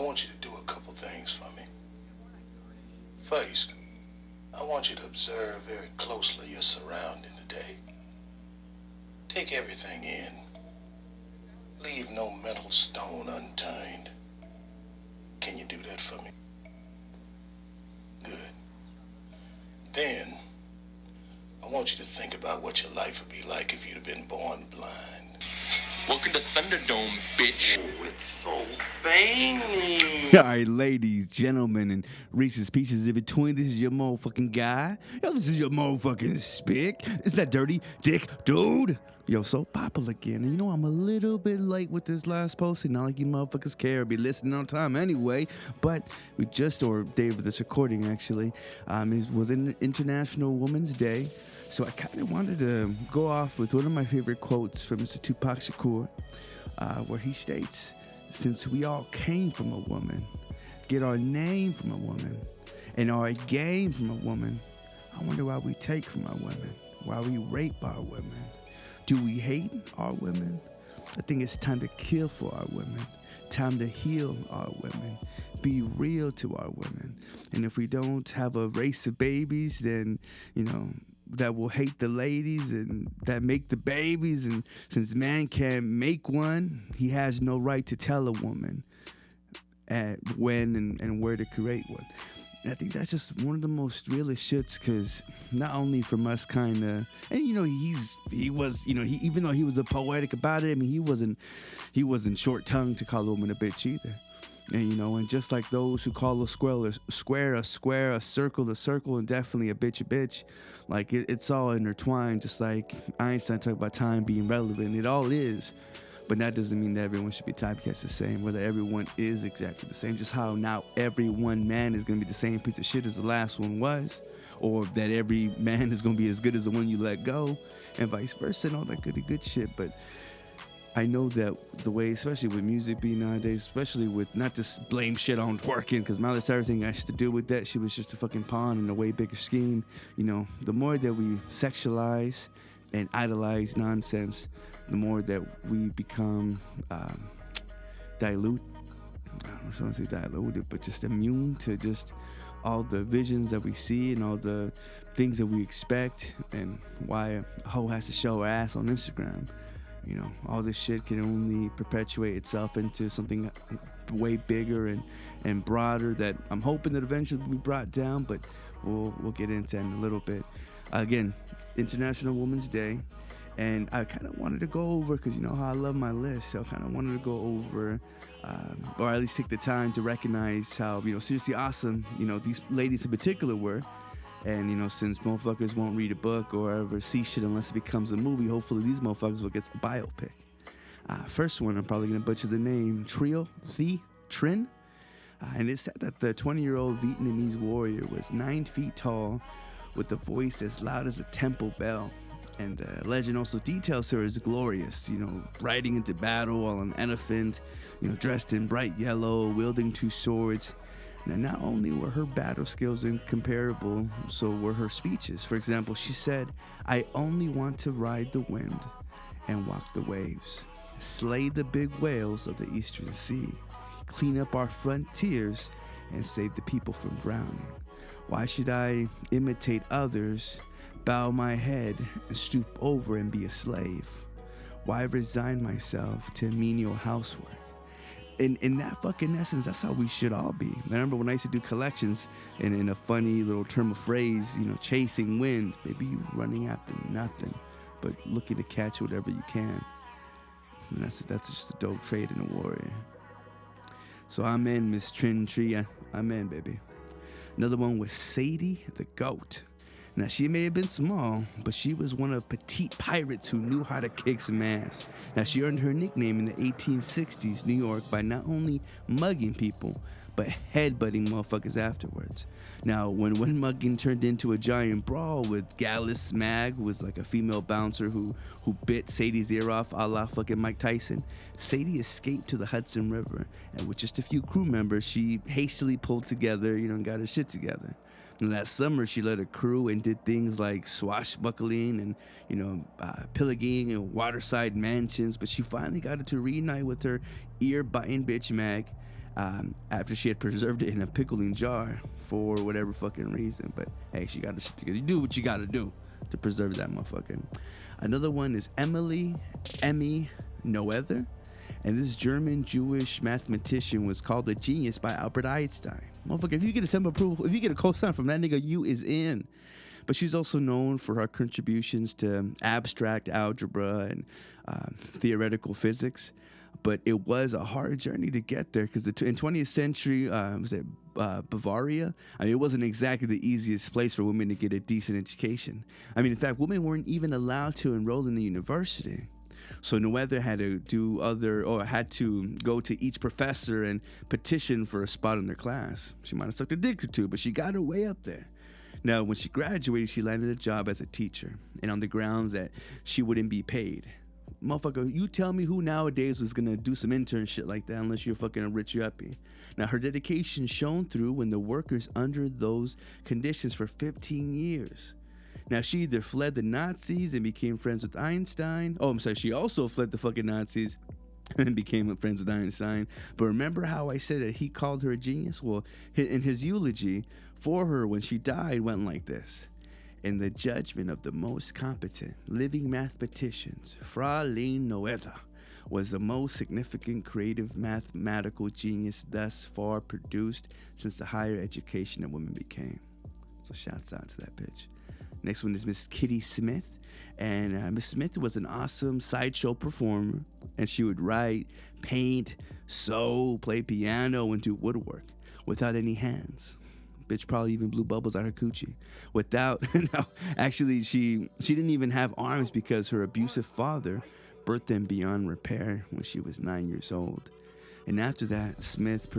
want you to do a couple things for me. First, I want you to observe very closely your surrounding today. Take everything in. Leave no mental stone unturned. Can you do that for me? Good. Then, I want you to think about what your life would be like if you'd have been born blind. Welcome to Thunderdome, bitch. Oh, it's so veiny. All right, ladies, gentlemen, and Reese's Pieces in between. This is your motherfucking guy. Yo, this is your motherfucking Spick. It's that dirty dick dude. Yo, Soul Papo again. And you know, I'm a little bit late with this last posting. Not like you motherfuckers care. Be listening on time anyway. But we just, or day of this recording actually, it was an International Women's Day. So I kind of wanted to go off with one of my favorite quotes from Mr. Tupac Shakur, where he states, since we all came from a woman, get our name from a woman, and our game from a woman, I wonder why we take from our women, why we rape our women. Do we hate our women? I think it's time to kill for our women, time to heal our women, be real to our women. And if we don't have a race of babies, then, you know, that will hate the ladies and that make the babies. And since man can't make one, he has no right to tell a woman when and where to create one. And I think that's just one of the most realest shits, because not only from us kind of, and you know, he was, you know, even though he was a poetic about it, I mean, he wasn't short tongued to call a woman a bitch either. And you know, and just like those who call a square, a circle, and definitely a bitch, like it's all intertwined. Just like Einstein talked about time being relevant, it all is. But that doesn't mean that everyone should be typecast the same, whether everyone is exactly the same. Just how now every one man is going to be the same piece of shit as the last one was, or that every man is going to be as good as the one you let go, and vice versa, and all that good shit. But I know that the way, especially with music being nowadays, especially with not just blame shit on twerking, because Miley Cyrus ain't got shit to do with that. She was just a fucking pawn in a way bigger scheme. You know, the more that we sexualize and idolize nonsense, the more that we become dilute. I don't want to say diluted, but just immune to just all the visions that we see and all the things that we expect, and why a hoe has to show her ass on Instagram. You know, all this shit can only perpetuate itself into something way bigger and broader that I'm hoping that eventually will be brought down, but we'll get into in a little bit. Again, International Women's Day, and I kind of wanted to go over, because you know how I love my list, so I kind of wanted to go over, or at least take the time to recognize how, you know, seriously awesome, you know, these ladies in particular were. And, you know, since motherfuckers won't read a book or ever see shit unless it becomes a movie, hopefully these motherfuckers will get a biopic. First one, I'm probably going to butcher the name, Thi Trinh. And it said that the 20-year-old Vietnamese warrior was 9 feet tall with a voice as loud as a temple bell. And legend also details her as glorious, you know, riding into battle on an elephant, you know, dressed in bright yellow, wielding 2 swords. Now, not only were her battle skills incomparable, so were her speeches. For example, she said, "I only want to ride the wind and walk the waves, slay the big whales of the eastern sea, clean up our frontiers, and save the people from drowning. Why should I imitate others, bow my head, and stoop over and be a slave? Why resign myself to menial housework?" In that fucking essence, that's how we should all be. I remember when I used to do collections, and in a funny little term of phrase, you know, chasing wind, maybe you running after nothing, but looking to catch whatever you can. And that's just a dope trait in a warrior. So I'm in, Miss Trin. I'm in, baby. Another one was Sadie the Goat. Now, she may have been small, but she was one of petite pirates who knew how to kick some ass. Now, she earned her nickname in the 1860s New York by not only mugging people, but headbutting motherfuckers afterwards. Now, when one mugging turned into a giant brawl with Gallus Mag, who was like a female bouncer who bit Sadie's ear off a la fucking Mike Tyson, Sadie escaped to the Hudson River, and with just a few crew members, she hastily pulled together, you know, and got her shit together. And that summer, she led a crew and did things like swashbuckling and, you know, pillaging and waterside mansions. But she finally got her to reunite with her ear-biting bitch Mag after she had preserved it in a pickling jar for whatever fucking reason. But hey, she got the shit together. You do what you gotta do to preserve that motherfucker. Another one is Emmy Noether. And this German Jewish mathematician was called a genius by Albert Einstein. Motherfucker, if you get a stamp of approval, if you get a cosign from that nigga, you is in. But she's also known for her contributions to abstract algebra and theoretical physics. But it was a hard journey to get there because in 20th century, Bavaria? I mean, it wasn't exactly the easiest place for women to get a decent education. I mean, in fact, women weren't even allowed to enroll in the university. So Noether had to go to each professor and petition for a spot in their class. She might have sucked a dick or two, but she got her way up there. Now, when she graduated, she landed a job as a teacher, and on the grounds that she wouldn't be paid. Motherfucker, you tell me who nowadays was gonna do some intern shit like that unless you're fucking a rich yuppie. Now, her dedication shone through when the workers under those conditions for 15 years. Now, she either fled the Nazis and became friends with Einstein. Oh, I'm sorry, she also fled the fucking Nazis and became friends with Einstein. But remember how I said that he called her a genius? Well, in his eulogy for her when she died went like this. In the judgment of the most competent living mathematicians, Fraulein Noether was the most significant creative mathematical genius thus far produced since the higher education that women became. So shouts out to that bitch. Next one is Miss Kitty Smith. And Miss Smith was an awesome sideshow performer. And she would write, paint, sew, play piano, and do woodwork without any hands. Bitch probably even blew bubbles out her coochie. Actually, she didn't even have arms because her abusive father birthed them beyond repair when she was 9 years old. And after that, Smith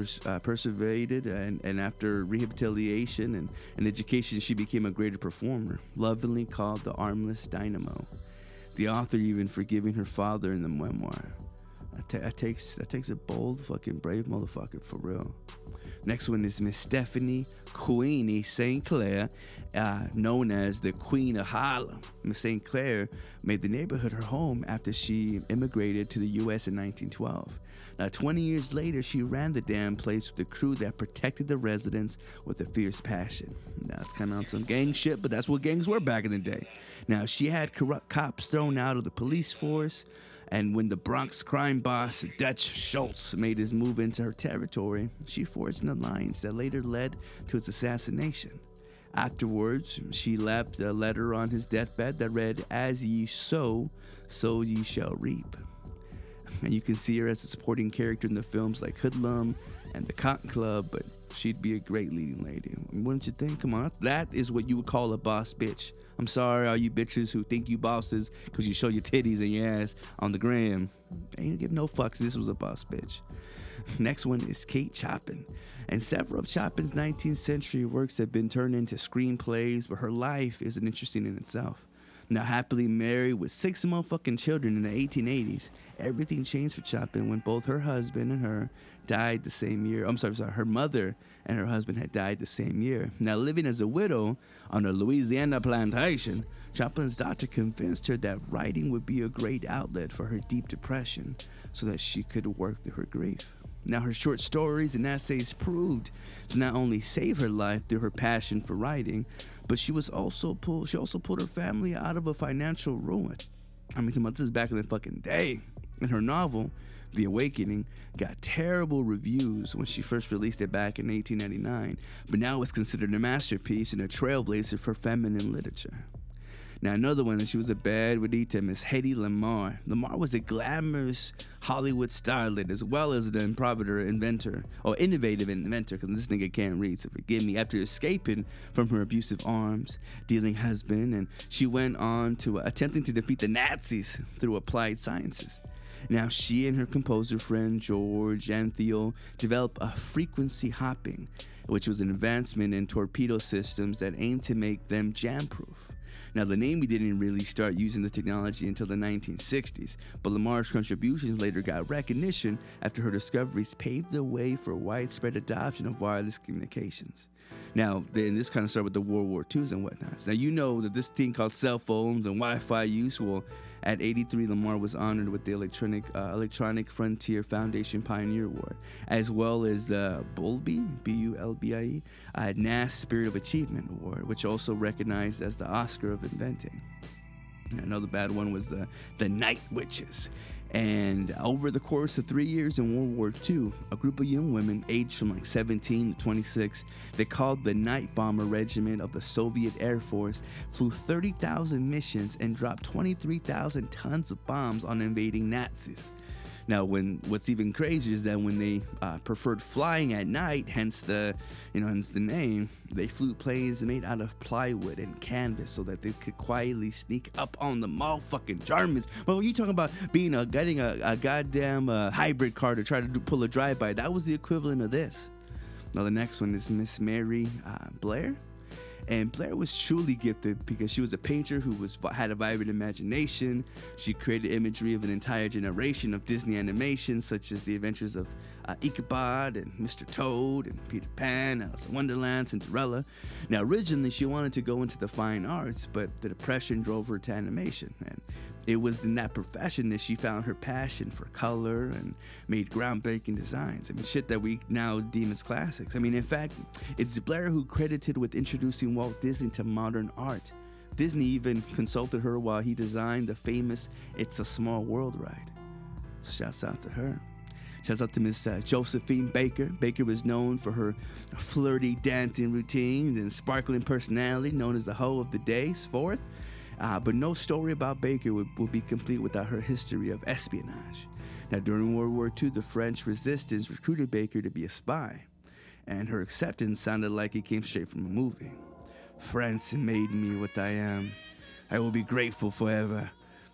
persevered, and after rehabilitation and education, she became a greater performer, lovingly called the Armless Dynamo. The author even forgiving her father in the memoir. That takes a bold, fucking brave motherfucker, for real. Next one is Miss Stephanie Queenie St. Clair, known as the Queen of Harlem. Miss St. Clair made the neighborhood her home after she immigrated to the U.S. in 1912. Now, 20 years later, she ran the damn place with a crew that protected the residents with a fierce passion. Now, it's kind of on some gang shit, but that's what gangs were back in the day. Now, she had corrupt cops thrown out of the police force, and when the Bronx crime boss, Dutch Schultz, made his move into her territory, she forged an alliance that later led to his assassination. Afterwards, she left a letter on his deathbed that read, "As ye sow, so ye shall reap." And you can see her as a supporting character in the films like Hoodlum and The Cotton Club, but she'd be a great leading lady. Wouldn't you think? Come on, that is what you would call a boss bitch. I'm sorry, all you bitches who think you bosses because you show your titties and your ass on the gram. Ain't give no fucks. This was a boss bitch. Next one is Kate Chopin. And several of Chopin's 19th century works have been turned into screenplays, but her life is interesting in itself. Now happily married with 6 motherfucking children in the 1880s, everything changed for Chopin when both her husband and her died the same year. Her mother and her husband had died the same year. Now living as a widow on a Louisiana plantation, Chopin's doctor convinced her that writing would be a great outlet for her deep depression so that she could work through her grief. Now her short stories and essays proved to not only save her life through her passion for writing, but she also pulled her family out of a financial ruin. I mean, this is back in the fucking day. And her novel, The Awakening, got terrible reviews when she first released it back in 1899, but now it's considered a masterpiece and a trailblazer for feminine literature. Now, another one, she was a bad Juanita, Miss Hedy Lamarr. Lamarr was a glamorous Hollywood starlet as well as an innovative inventor, because this nigga can't read, so forgive me. After escaping from her abusive arms, dealing husband, and she went on to attempting to defeat the Nazis through applied sciences. Now, she and her composer friend George Antheil developed a frequency hopping, which was an advancement in torpedo systems that aimed to make them jam-proof. Now, the Navy didn't really start using the technology until the 1960s, but Lamar's contributions later got recognition after her discoveries paved the way for widespread adoption of wireless communications. Now, then this kind of started with the World War IIs and whatnot. Now, you know that this thing called cell phones and Wi-Fi use, well, at 83, Lamar was honored with the Electronic Frontier Foundation Pioneer Award, as well as the Bulbie, B-U-L-B-I-E, NAS Spirit of Achievement Award, which also recognized as the Oscar of Inventing. Another bad one was the Night Witches. And over the course of 3 years in World War II, a group of young women aged from like 17 to 26, they called the Night Bomber Regiment of the Soviet Air Force, flew 30,000 missions and dropped 23,000 tons of bombs on invading Nazis. Now, what's even crazier is that when they preferred flying at night, hence the name, they flew planes made out of plywood and canvas so that they could quietly sneak up on the motherfucking Germans. Well, you talking about getting a goddamn hybrid car to try to pull a drive-by? That was the equivalent of this. Now, the next one is Miss Mary Blair. And Blair was truly gifted because she was a painter who had a vibrant imagination. She created imagery of an entire generation of Disney animations, such as The Adventures of Ichabod and Mr. Toad and Peter Pan, Alice in Wonderland, Cinderella. Now, originally, she wanted to go into the fine arts, but the Depression drove her to animation. And it was in that profession that she found her passion for color and made groundbreaking designs. I mean, shit that we now deem as classics. I mean, in fact, it's Blair who credited with introducing Walt Disney to modern art. Disney even consulted her while he designed the famous It's a Small World ride. Shouts out to her. Shouts out to Miss Josephine Baker. Baker was known for her flirty dancing routines and sparkling personality, known as the hoe of the day's fourth. But no story about Baker would be complete without her history of espionage. Now, during World War II, the French resistance recruited Baker to be a spy, and her acceptance sounded like it came straight from a movie. France made me what I am. I will be grateful forever.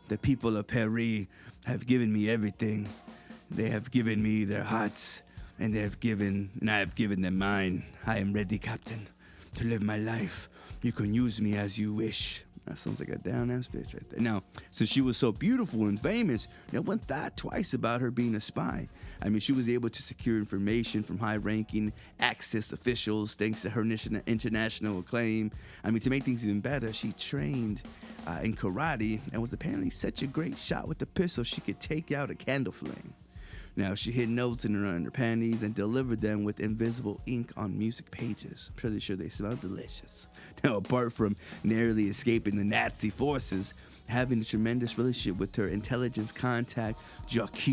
The people of Paris have given me everything. They have given me their hearts, and I have given them mine. I am ready, Captain, to live my life. You can use me as you wish. That sounds like a down-ass bitch right there. Now, since she was so beautiful and famous, no one thought twice about her being a spy. I mean, she was able to secure information from high-ranking Axis officials thanks to her international acclaim. I mean, to make things even better, she trained in karate and was apparently such a great shot with the pistol she could take out a candle flame. Now, she hid notes in her panties and delivered them with invisible ink on music pages. I'm pretty sure they smell delicious. Now, apart from narrowly escaping the Nazi forces, having a tremendous relationship with her intelligence contact, Jacques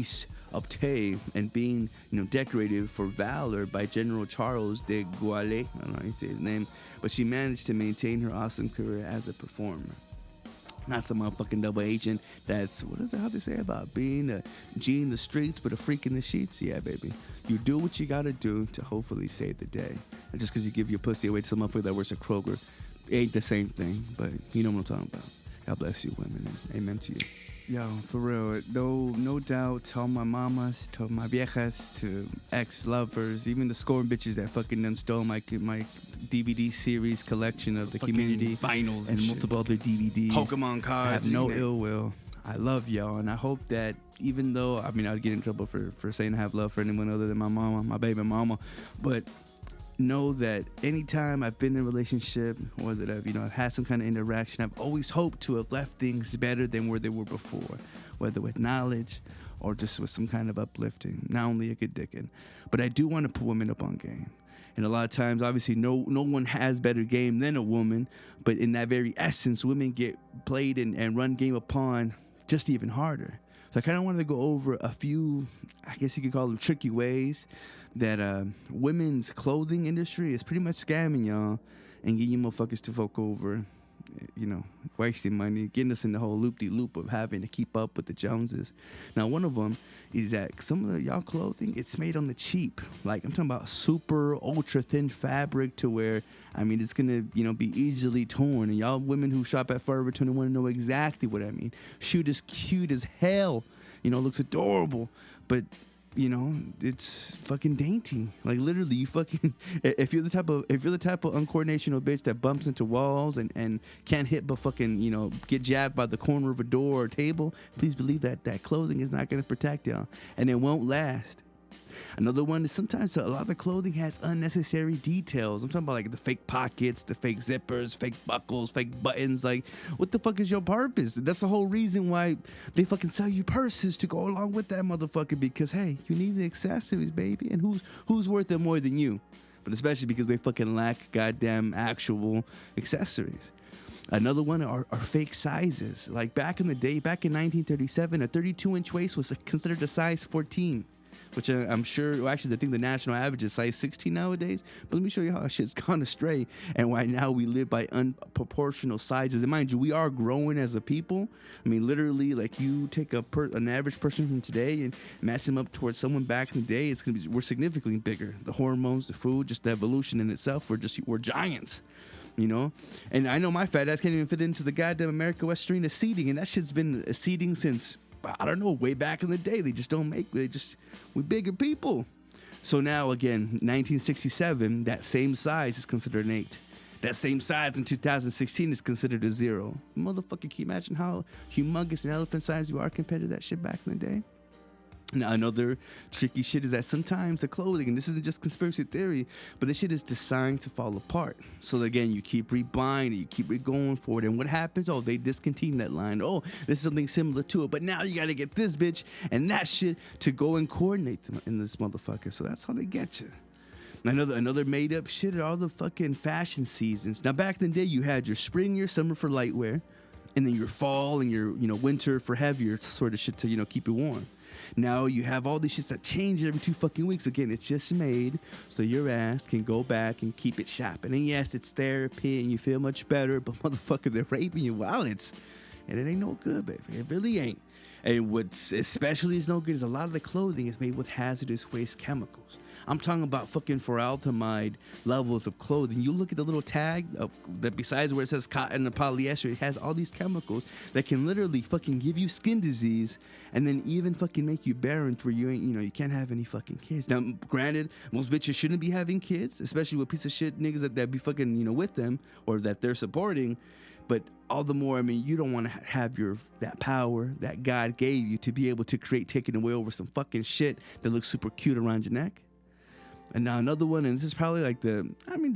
Optay, and being decorated for valor by General Charles de Gaulle, I don't know how you say his name, but she managed to maintain her awesome career as a performer. Not some motherfucking double agent that's, what is it, how they say about being a G in the streets but a freak in the sheets? Yeah, baby. You do what you gotta do to hopefully save the day. And just because you give your pussy away to some motherfucker that works at Kroger, it ain't the same thing, but you know what I'm talking about. God bless you, women, and amen to you. Yo, for real, no doubt to all my mamas, to my viejas, to ex-lovers, even the scoring bitches that fucking done stole my DVD series collection of the community vinyls and multiple other DVDs. Pokemon cards. I have no ill will. I love y'all, and I hope that even though, I mean, I'd get in trouble for saying I have love for anyone other than my mama, my baby mama, but know that anytime I've been in a relationship or that I've had some kind of interaction, I've always hoped to have left things better than where they were before, whether with knowledge or just with some kind of uplifting, not only a good dickin'. But I do want to put women up on game. And a lot of times, obviously, no one has better game than a woman, but in that very essence, women get played and run game upon just even harder. So I kind of wanted to go over a few, I guess you could call them tricky ways that women's clothing industry is pretty much scamming y'all and getting you motherfuckers to fuck over, wasting money, getting us in the whole loop-de-loop of having to keep up with the Joneses. Now, one of them is that some of y'all clothing, it's made on the cheap. Like, I'm talking about super ultra-thin fabric to where, it's going to, be easily torn. And y'all women who shop at Forever 21 know exactly what I mean. Shoot is cute as hell, looks adorable, but it's fucking dainty. Like, literally, you fucking, if you're the type of uncoordinational bitch that bumps into walls and can't hit but fucking, get jabbed by the corner of a door or table, please believe that clothing is not going to protect y'all, and it won't last. Another one is sometimes a lot of the clothing has unnecessary details. I'm talking about like the fake pockets, the fake zippers, fake buckles, fake buttons. Like, what the fuck is your purpose? That's the whole reason why they fucking sell you purses to go along with that motherfucker, because hey, you need the accessories, baby. And who's worth it more than you? But especially because they fucking lack goddamn actual accessories. Another one are fake sizes. Like back in the day, back in 1937, a 32-inch waist was considered a size 14, which I'm sure, well, actually, I think the national average is size 16 nowadays. But let me show you how shit's gone astray and why now we live by unproportional sizes. And mind you, we are growing as a people. I mean, literally, like you take an average person from today and match them up towards someone back in the day, it's gonna be, we're significantly bigger. The hormones, the food, just the evolution in itself, we're giants. You know, and I know my fat ass can't even fit into the goddamn America West Arena seating, and that shit's been seating since, I don't know, way back in the day. They just don't make, we bigger people. So now again, 1967, that same size is considered an 8. That same size in 2016 is considered a 0. Motherfucker, can you imagine how humongous an elephant size you are compared to that shit back in the day? Now, another tricky shit is that sometimes the clothing, and this isn't just conspiracy theory, but this shit is designed to fall apart. So again, you keep rebuying it, you keep going for it, and what happens? Oh, they discontinue that line. Oh, this is something similar to it, but now you gotta get this bitch and that shit to go and coordinate them in this motherfucker. So that's how they get you. Another made up shit are all the fucking fashion seasons. Now, back in the day, you had your spring, your summer for light wear, and then your fall and your winter for heavier sort of shit to keep you warm. Now you have all these shits that change every 2 fucking weeks. Again, it's just made so your ass can go back and keep it shopping. And yes, it's therapy and you feel much better, but motherfucker, they're raping your wallets. And it ain't no good, baby. It really ain't. And what's especially is no good is a lot of the clothing is made with hazardous waste chemicals. I'm talking about fucking formaldehyde levels of clothing. You look at the little tag of that, besides where it says cotton or polyester, it has all these chemicals that can literally fucking give you skin disease and then even fucking make you barren to where you ain't, you can't have any fucking kids. Now, granted, most bitches shouldn't be having kids, especially with piece of shit niggas that be fucking, with them or that they're supporting. But all the more, I mean, you don't want to have that power that God gave you to be able to create, taking away over some fucking shit that looks super cute around your neck. And now another one, and this is probably like the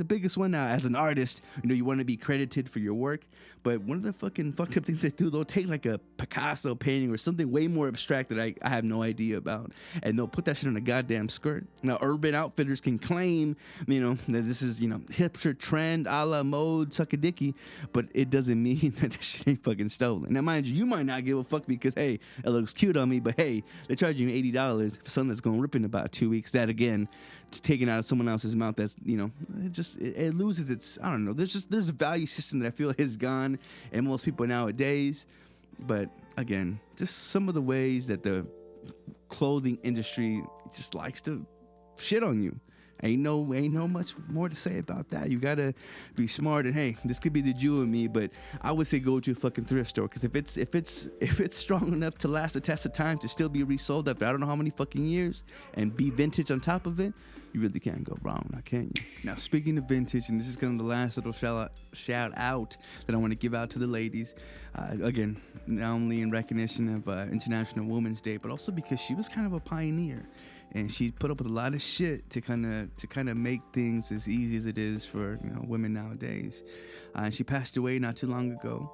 biggest one now. As an artist, you want to be credited for your work, but one of the fucking fucked up things they do, they'll take like a Picasso painting or something way more abstract that I have no idea about, and they'll put that shit on a goddamn skirt. Now, Urban Outfitters can claim, that this is, hipster trend, a la mode, suck a dicky, but it doesn't mean that shit ain't fucking stolen. Now, mind you, you might not give a fuck because, hey, it looks cute on me, but hey, they're charging you $80 for something that's going to rip in about 2 weeks. That, again, taken out of someone else's mouth, that's it loses its, I don't know, there's a value system that I feel is gone in most people nowadays. But again, just some of the ways that the clothing industry just likes to shit on you. Ain't no much more to say about that. You gotta be smart, and hey, this could be the Jew in me, but I would say go to a fucking thrift store, because if it's strong enough to last the test of time, to still be resold after I don't know how many fucking years and be vintage on top of it, you really can't go wrong, now can you? Now, speaking of vintage, and this is kind of the last little shout out that I want to give out to the ladies. Again, not only in recognition of International Women's Day, but also because she was kind of a pioneer. And she put up with a lot of shit to kind of make things as easy as it is for women nowadays. She passed away not too long ago.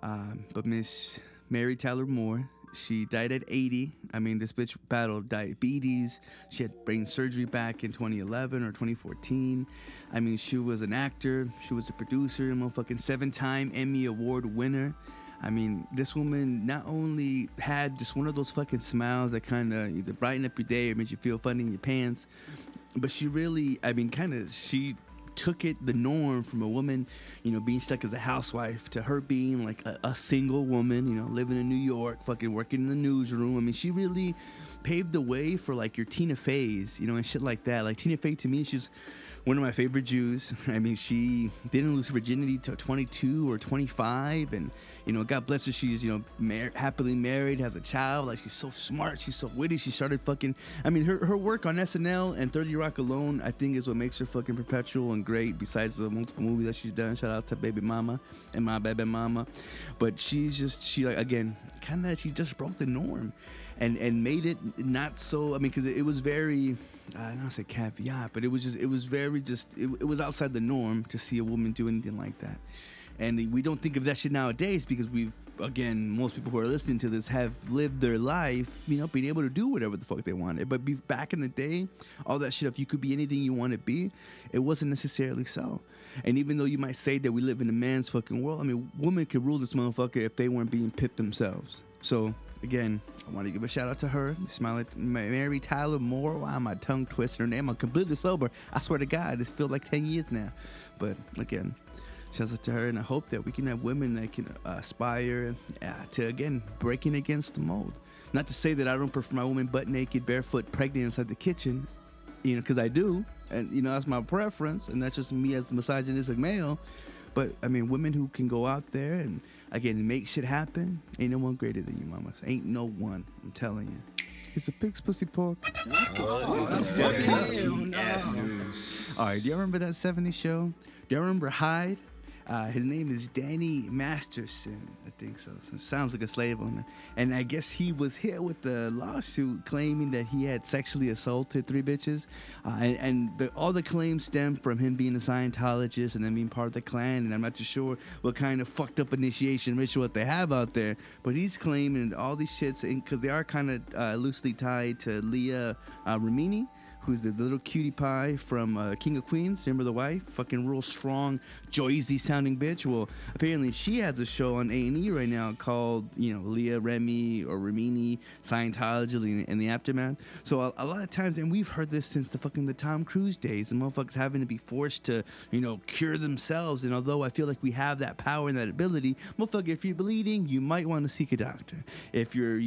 But Miss Mary Tyler Moore, she died at 80. I mean, this bitch battled diabetes. She had brain surgery back in 2011 or 2014. I mean, she was an actor. She was a producer, a motherfucking 7-time Emmy Award winner. I mean, this woman not only had just one of those fucking smiles that kind of either brighten up your day or made you feel funny in your pants, but she really, she took it the norm from a woman, being stuck as a housewife, to her being like a single woman, living in New York, fucking working in the newsroom. I mean, she really paved the way for like your Tina Fey's, and shit like that. Like Tina Fey, to me, she's one of my favorite Jews. I mean, she didn't lose her virginity till 22 or 25, and God bless her, she's happily married, has a child. Like, she's so smart, she's so witty. She started fucking, I mean, her work on SNL and 30 Rock alone, I think, is what makes her fucking perpetual and great. Besides the multiple movies that she's done, shout out to Baby Mama and My Baby Mama. But she again kind of, she just broke the norm and made it not so, I mean, because it was very, I don't want to say caveat, but it was very it was outside the norm to see a woman do anything like that. And we don't think of that shit nowadays because most people who are listening to this have lived their life, being able to do whatever the fuck they wanted. But back in the day, all that shit, if you could be anything you want to be, it wasn't necessarily so. And even though you might say that we live in a man's fucking world, I mean, women could rule this motherfucker if they weren't being pipped themselves. So, again, I want to give a shout out to her. Smile at Mary Tyler Moore. Wow, my tongue twisted her name. I'm completely sober. I swear to God, it feels like 10 years now. But, again, shouts out to her, and I hope that we can have women that can aspire to, again, breaking against the mold. Not to say that I don't prefer my woman butt naked, barefoot, pregnant inside the kitchen, because I do, and, that's my preference, and that's just me as a misogynistic male. But, I mean, women who can go out there and, again, make shit happen, ain't no one greater than you, mamas. Ain't no one, I'm telling you. It's a pig's pussy pork. WTFnews. All right, do y'all remember that 70s show? Do y'all remember Hyde? His name is Danny Masterson, I think so. Sounds like a slave owner. And I guess he was hit with a lawsuit claiming that he had sexually assaulted 3 bitches. All the claims stem from him being a Scientologist and then being part of the Klan. And I'm not too sure what kind of fucked up initiation ritual they have out there. But he's claiming all these shits because they are kind of loosely tied to Leah Remini, who's the little cutie pie from King of Queens. Remember the wife? Fucking real strong, Joyzy sounding bitch. Well, apparently she has a show on A&E right now called, Leah Remini or Remini, Scientology and the Aftermath. So a lot of times, and we've heard this since the Tom Cruise days, the motherfuckers having to be forced to, cure themselves. And although I feel like we have that power and that ability, motherfucker, if you're bleeding, you might want to seek a doctor. If you're,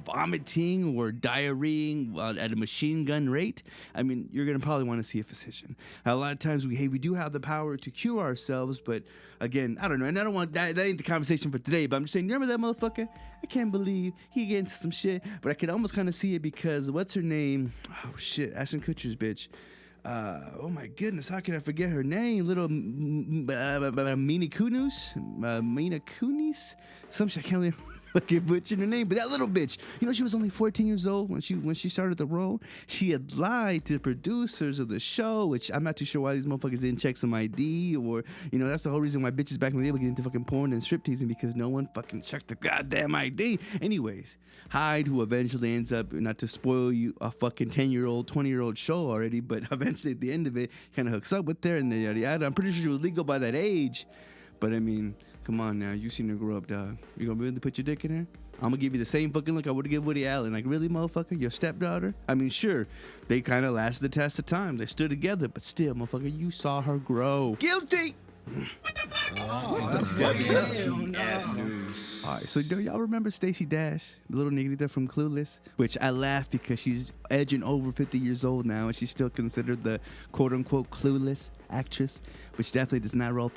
vomiting or diarrheaing at a machine gun rate, I mean, you're going to probably want to see a physician. A lot of times we do have the power to cure ourselves, but again, I don't know. And I don't want that ain't the conversation for today, but I'm just saying, you remember that motherfucker? I can't believe he get into some shit, but I could almost kind of see it because what's her name? Oh shit, Ashton Kutcher's bitch. Oh my goodness, how can I forget her name? Little Mina Kunis? Some shit, I can't remember. Fucking butchering her name, but that little bitch, she was only 14 years old when she started the role. She had lied to producers of the show, which I'm not too sure why these motherfuckers didn't check some ID, or that's the whole reason why bitches back in the day would get into fucking porn and stripteasing, because no one fucking checked the goddamn ID. Anyways, Hyde, who eventually ends up, not to spoil you a fucking 10-year-old, 20-year-old show already, but eventually at the end of it, kind of hooks up with her and then yada yada. I'm pretty sure she was legal by that age, but I mean, come on now, you seen her grow up, dog. You gonna really put your dick in her? I'm gonna give you the same fucking look I would've given Woody Allen. Like, really, motherfucker? Your stepdaughter? I mean, sure, they kind of lasted the test of time. They stood together, but still, motherfucker, you saw her grow. Guilty! What the fuck? WTFnews. All right, so do y'all remember Stacey Dash, the little nigga from Clueless? Which I laugh because she's edging over 50 years old now, and she's still considered the quote-unquote clueless actress, which definitely does not roll off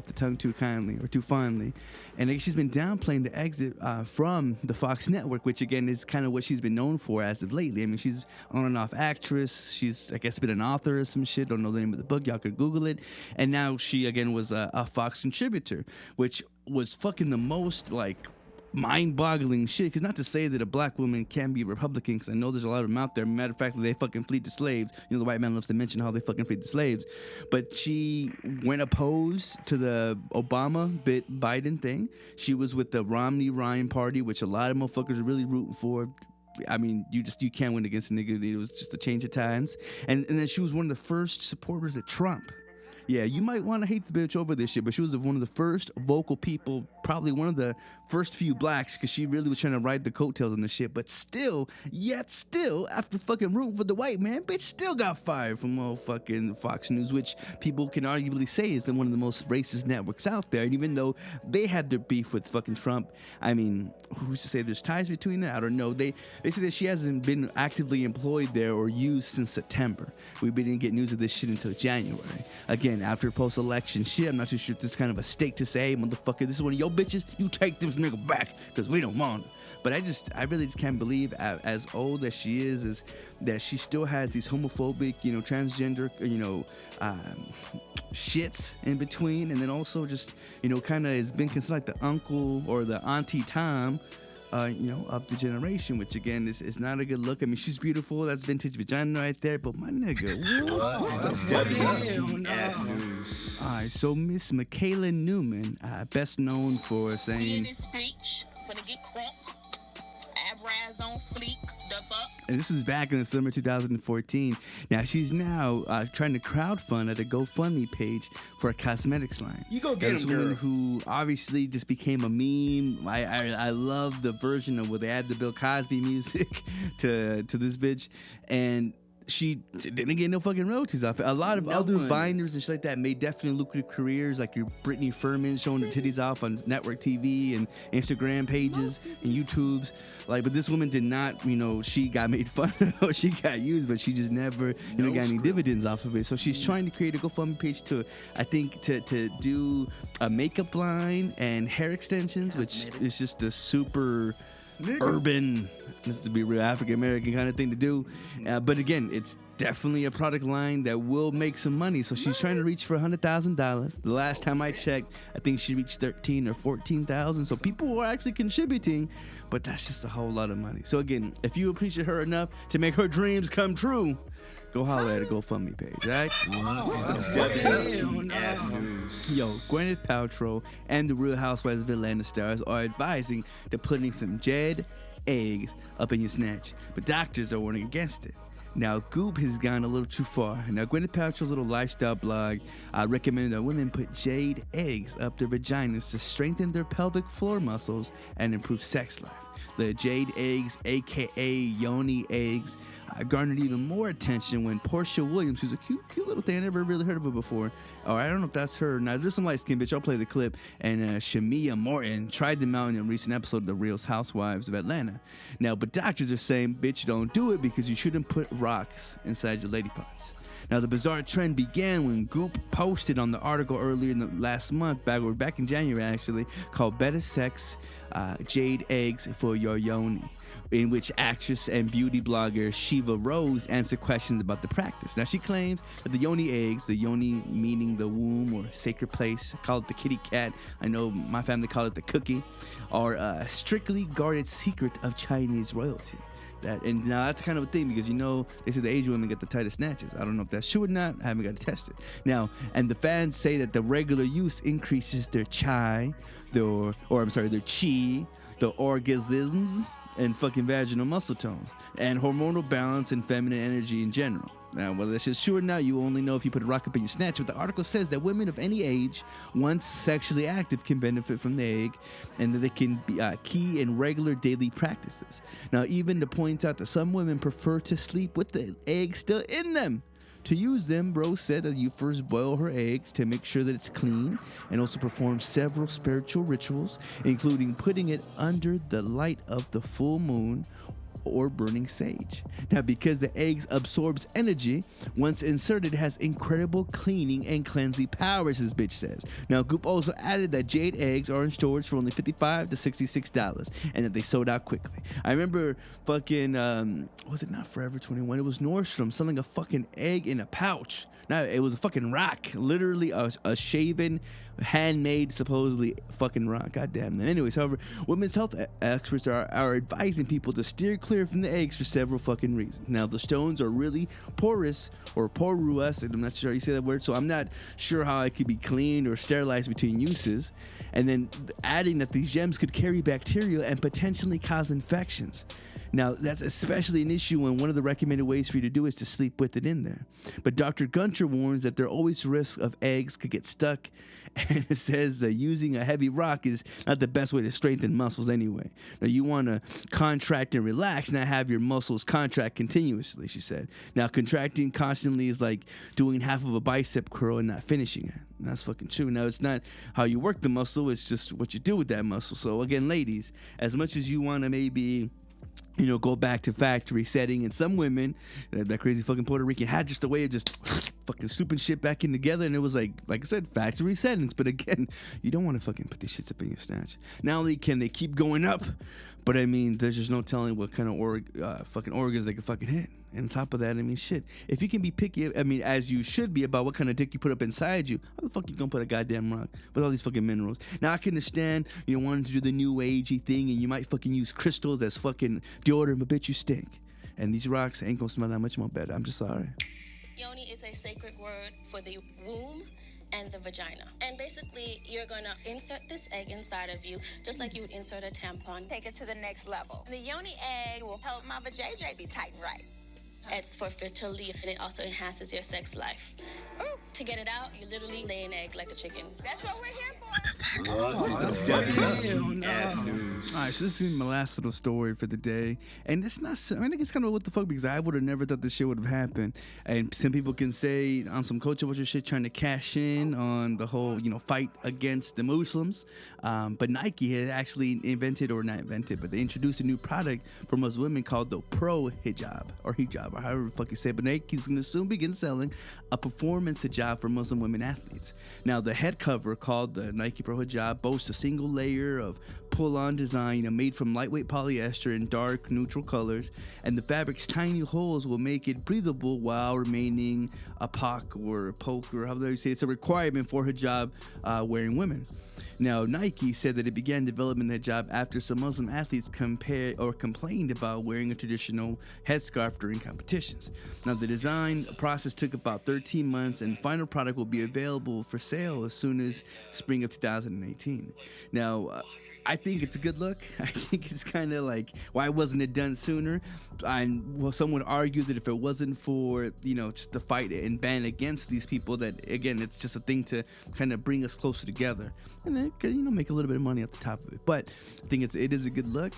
the tongue too kindly or too fondly. And she's been downplaying the exit from the Fox network, which again is kind of what she's been known for as of lately. I mean, she's on and off actress. She's, I guess, been an author or some shit. Don't know the name of the book. Y'all could Google it. And now she again was a Fox contributor, which was fucking the most mind-boggling shit. Because not to say that a black woman can be a Republican, because I know there's a lot of them out there. Matter of fact, they fucking fleet the slaves. The white man loves to mention how they fucking fleet the slaves. But she went opposed to the Obama Biden thing. She was with the Romney-Ryan party, which a lot of motherfuckers are really rooting for. I mean, you can't win against a nigga. It was just a change of times. And then she was one of the first supporters of Trump. Yeah, you might want to hate the bitch over this shit, but she was one of the first vocal people, probably one of the first few blacks, because she really was trying to ride the coattails on the shit. But still, after fucking rooting for the white man, bitch still got fired from fucking Fox News, which people can arguably say is one of the most racist networks out there. And even though they had their beef with fucking Trump, I mean, who's to say there's ties between that? I don't know. They say that she hasn't been actively employed there or used since September. We didn't get news of this shit until January. Again, again, after post-election shit, I'm not too sure if this is kind of a stake to say, hey, motherfucker, this is one of your bitches, you take this nigga back, because we don't want it. But I really just can't believe, as old as she is that she still has these homophobic, transgender, shits in between, and then also just, kind of has been considered like the uncle or the auntie Tom, of the generation, which again is not a good look. I mean, she's beautiful. That's vintage vagina right there. But my nigga, what? WTFnews. All right, so Miss Michaela Newman, best known for We in saying, this bitch, finna get crunk. Eyebrows on fleek, the fuck? and this was back in the summer 2014. Now she's now trying to crowdfund at a GoFundMe page for a cosmetics line. You go get This him, woman girl. who obviously just became a meme. I love the version of where they add the Bill Cosby music to this bitch, and she didn't get no fucking royalties off it. A lot of other Viners and shit like that made definitely lucrative careers, like your Brittany Furman showing her titties off on network TV and Instagram pages and YouTubes. But this woman did not, she got made fun of, she got used, but she just never, got any dividends off of it. So she's trying to create a GoFundMe page to do a makeup line and hair extensions, which is just a super urban, just to be real African American kind of thing to do, but again, it's definitely a product line that will make some money. So she's trying to reach for $100,000. The last time I checked, I think she reached 13 or 14,000. So people were actually contributing, but that's just a whole lot of money. So again, if you appreciate her enough to make her dreams come true, go holler at a GoFundMe page, right? WTFnews. Yo, Gwyneth Paltrow and the Real Housewives of Atlanta stars are advising to putting some jade eggs up in your snatch, but doctors are warning against it. Now, Goop has gone a little too far. Now, Gwyneth Paltrow's little lifestyle blog recommended that women put jade eggs up their vaginas to strengthen their pelvic floor muscles and improve sex life. The jade eggs, aka yoni eggs, garnered even more attention when Portia Williams, who's a cute little thing, I never really heard of her before, or I don't know if that's her. Now, there's some light-skinned bitch, I'll play the clip, and Shamia Morton tried them out in a recent episode of The Real Housewives of Atlanta. Now, but doctors are saying, bitch, don't do it because you shouldn't put rocks inside your lady parts. Now, the bizarre trend began when Goop posted on the article earlier in the last month, back in January actually, called Better Sex, Jade Eggs for Your Yoni, in which actress and beauty blogger Shiva Rose answered questions about the practice. Now, she claims that the yoni eggs, the yoni meaning the womb or sacred place, call it the kitty cat, I know my family call it the cookie, are a strictly guarded secret of Chinese royalty. And now that's kind of a thing because they say the Asian women get the tightest snatches. I don't know if that's true or not. I haven't got to test it. Now, and the fans say that the regular use increases their chi, their chi, the orgasms, and fucking vaginal muscle tone, and hormonal balance and feminine energy in general. Now, whether that's just true or not, you only know if you put a rock up in your snatch, but the article says that women of any age, once sexually active, can benefit from the egg, and that they can be key in regular daily practices. Now, even to point out that some women prefer to sleep with the egg still in them. To use them, Rose said that you first boil her eggs to make sure that it's clean, and also perform several spiritual rituals, including putting it under the light of the full moon or burning sage. Now, because the eggs absorbs energy, once inserted, it has incredible cleaning and cleansing powers, this bitch says. Now, Goop also added that jade eggs are in storage for only $55 to $66, and that they sold out quickly. I remember fucking, was it not Forever 21? It was Nordstrom selling a fucking egg in a pouch. Now, it was a fucking rock, literally a shaven, handmade, supposedly fucking rock. Goddamn. Anyways, however, women's health experts are advising people to steer clear from the eggs for several fucking reasons. Now, the stones are really porous or porous, and I'm not sure how you say that word, so I'm not sure how it could be cleaned or sterilized between uses. And then adding that these gems could carry bacteria and potentially cause infections. Now, that's especially an issue when one of the recommended ways for you to do is to sleep with it in there. But Dr. Gunter warns that there are always risks of eggs could get stuck, and it says that using a heavy rock is not the best way to strengthen muscles anyway. Now, you want to contract and relax, not have your muscles contract continuously, she said. Now, contracting constantly is like doing half of a bicep curl and not finishing it. And that's fucking true. Now, it's not how you work the muscle, it's just what you do with that muscle. So, again, ladies, as much as you want to maybe go back to factory setting, and some women, that crazy fucking Puerto Rican had just a way of just fucking swooping shit back in together, and it was like I said, factory settings. But again, you don't want to fucking put these shits up in your snatch. Not only can they keep going up, but I mean, there's just no telling what kind of fucking organs they can fucking hit. And on top of that, I mean, shit, if you can be picky, I mean, as you should be about what kind of dick you put up inside you, how the fuck you gonna put a goddamn rock with all these fucking minerals? Now, I can understand, you know, wanting to do the new agey thing, and you might fucking use crystals as fucking deodorant, but bitch, you stink. And these rocks ain't gonna smell that much more better. I'm just sorry. Yoni is a sacred word for the womb and the vagina. And basically, you're gonna insert this egg inside of you, just like you would insert a tampon. Take it to the next level. The yoni egg will help my vajayjay be tight and right. It's for fertility, and it also enhances your sex life. Ooh. To get it out, you literally lay an egg like a chicken. That's what we're here for. WTFnews. All right, so this is my last little story for the day, and it's not. I mean, it's kind of what the fuck, because I would have never thought this shit would have happened. And some people can say on some culture watcher shit, trying to cash in on the whole, you know, fight against the Muslims. But Nike had actually invented, or not invented, but they introduced a new product for Muslim women called the Pro Hijab, or hijab, or however the fuck you say it. But Nike's going to soon begin selling a performance hijab for Muslim women athletes. Now, the head cover, called the Nike Pro Hijab, boasts a single layer of pull-on design, you know, made from lightweight polyester in dark, neutral colors, and the fabric's tiny holes will make it breathable while remaining a pock or a poke, or however you say it. It's a requirement for hijab wearing women. Now, Nike said that it began developing that hijab after some Muslim athletes complained about wearing a traditional headscarf during competitions. Now, the design process took about 13 months, and the final product will be available for sale as soon as spring of 2018. Now, I think it's a good look. I think it's kind of like, why wasn't it done sooner? And well, some would argue that if it wasn't for, you know, just the fight and ban against these people, that again, it's just a thing to kind of bring us closer together, and then, you know, make a little bit of money off the top of it. But I think it is a good look.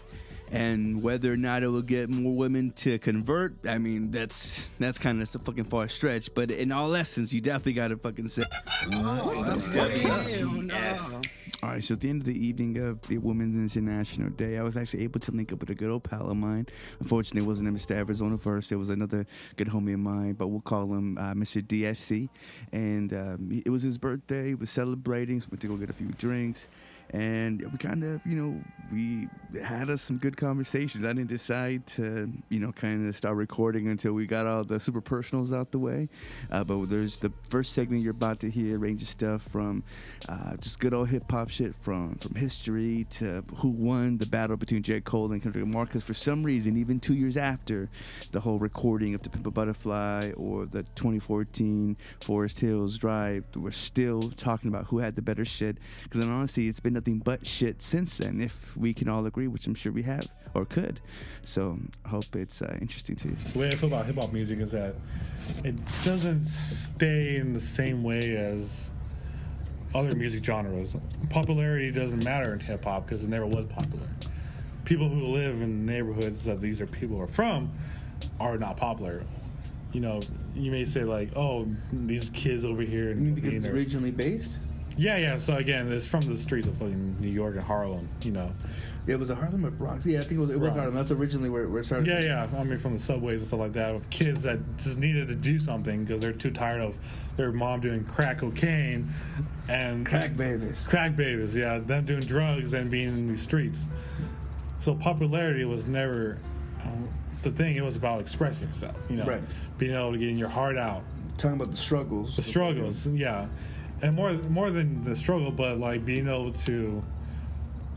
And whether or not it will get more women to convert, I mean, that's kind of a fucking far stretch. But in all essence, you definitely got to fucking say. All right, so at the end of the evening of the Women's International Day, I was actually able to link up with a good old pal of mine. Unfortunately, it wasn't Mr. Arizona first. It was another good homie of mine, but we'll call him Mr. DFC. And it was his birthday. He was celebrating, so we went to go get a few drinks. And we kind of, you know, we had us some good conversations. I didn't decide to, you know, kind of start recording until we got all the super personals out the way. But there's the first segment you're about to hear, range of stuff from just good old hip hop shit, from history to who won the battle between J. Cole and Kendrick Lamar. Because for some reason, even 2 years after the whole recording of the Pimp a Butterfly or the 2014 Forest Hills Drive, we're still talking about who had the better shit. Because honestly, it's been nothing but shit since then, if we can all agree, which I'm sure we have or could. So I hope it's interesting to you. The way I feel about hip-hop music is that it doesn't stay in the same way as other music genres. Popularity doesn't matter in hip-hop because it never was popular. People who live in neighborhoods that these are people are from are not popular. You know, you may say like, oh, these kids over here. You mean because it's regionally based? Yeah. So again, it's from the streets of fucking New York and Harlem, you know. Yeah, was it Harlem or Bronx? Yeah, I think it was Harlem. That's originally where it started. Yeah. I mean, from the subways and stuff like that, of kids that just needed to do something because they're too tired of their mom doing crack cocaine and crack babies. Yeah, them doing drugs and being in the streets. So popularity was never the thing. It was about expressing yourself, you know, right. Being able to get your heart out. Talking about the struggles. The struggles, yeah. And more than the struggle, but like being able to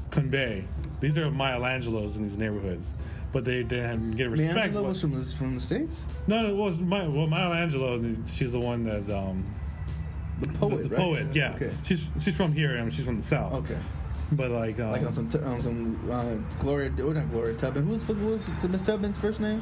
convey. These are Maya Angelos in these neighborhoods, but they didn't get respect. Maya Angelou was from the States? No, it was Maya Angelou. She's the one that the poet. The poet, yeah. Okay. She's from here, and she's from the South. Okay. But like on some Gloria, not Gloria Tubman. Who's Miss Tubman's first name?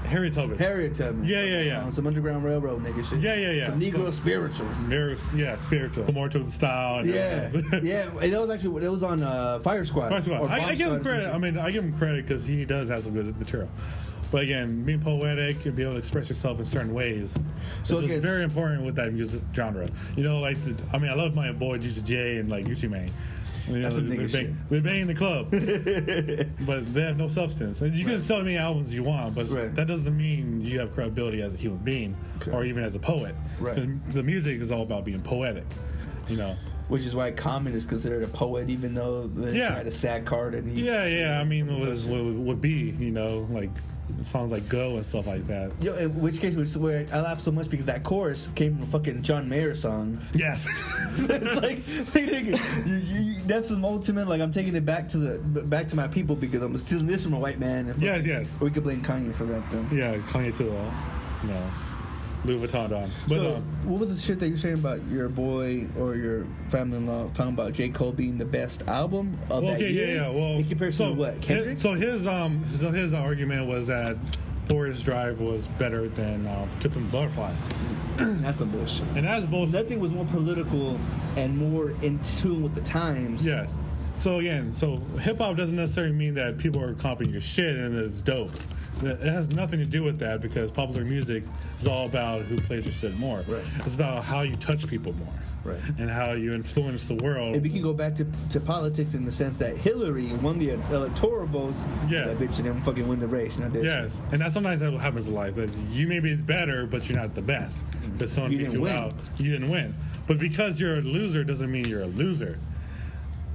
Harriet Tubman. Yeah. On some Underground Railroad nigga shit. Yeah. Some Negro spirituals. Yeah, spiritual. More to the style. Yeah. And that was actually, it was on Fire Squad. I give him credit. I mean, I give him credit because he does have some good material. But again, being poetic and being able to express yourself in certain ways, so it's very important with that music genre. You know, like I love my boy Juicy J and like Gucci Mane. You That's know, some nigga shit. they bang in the club, but they have no substance. And you can sell as many albums you want, but that doesn't mean you have credibility as a human being or even as a poet. Right. 'Cause the music is all about being poetic, you know. Which is why Common is considered a poet, even though they had a sad card. And I mean, it would be, you know, like songs like Go and stuff like that. Yo, in which case, where I laugh so much because that chorus came from a fucking John Mayer song. Yes. It's like nigga, that's the ultimate. Like, I'm taking it back to my people because I'm stealing this from a white man. And Yes. We could blame Kanye for that, though. Yeah, Kanye too. No. Louis Vuitton on. But so, what was the shit that you were saying about your boy or your family-in-law talking about J. Cole being the best album of that year? Well, in comparison to what, Kendrick? His argument was that Forest Drive was better than Tip and Butterfly. That's some bullshit. And that's bullshit. Nothing was more political and more in tune with the times. Yes. So again, hip hop doesn't necessarily mean that people are copying your shit and it's dope. It has nothing to do with that because popular music is all about who plays your shit more. Right. It's about how you touch people more. Right. And how you influence the world. And we can go back to politics in the sense that Hillary won the electoral votes. Yeah. That bitch didn't fucking win the race. Yes. And that's sometimes that happens in life. That you may be better, but you're not the best. Because someone beats you out. You didn't win. But because you're a loser doesn't mean you're a loser.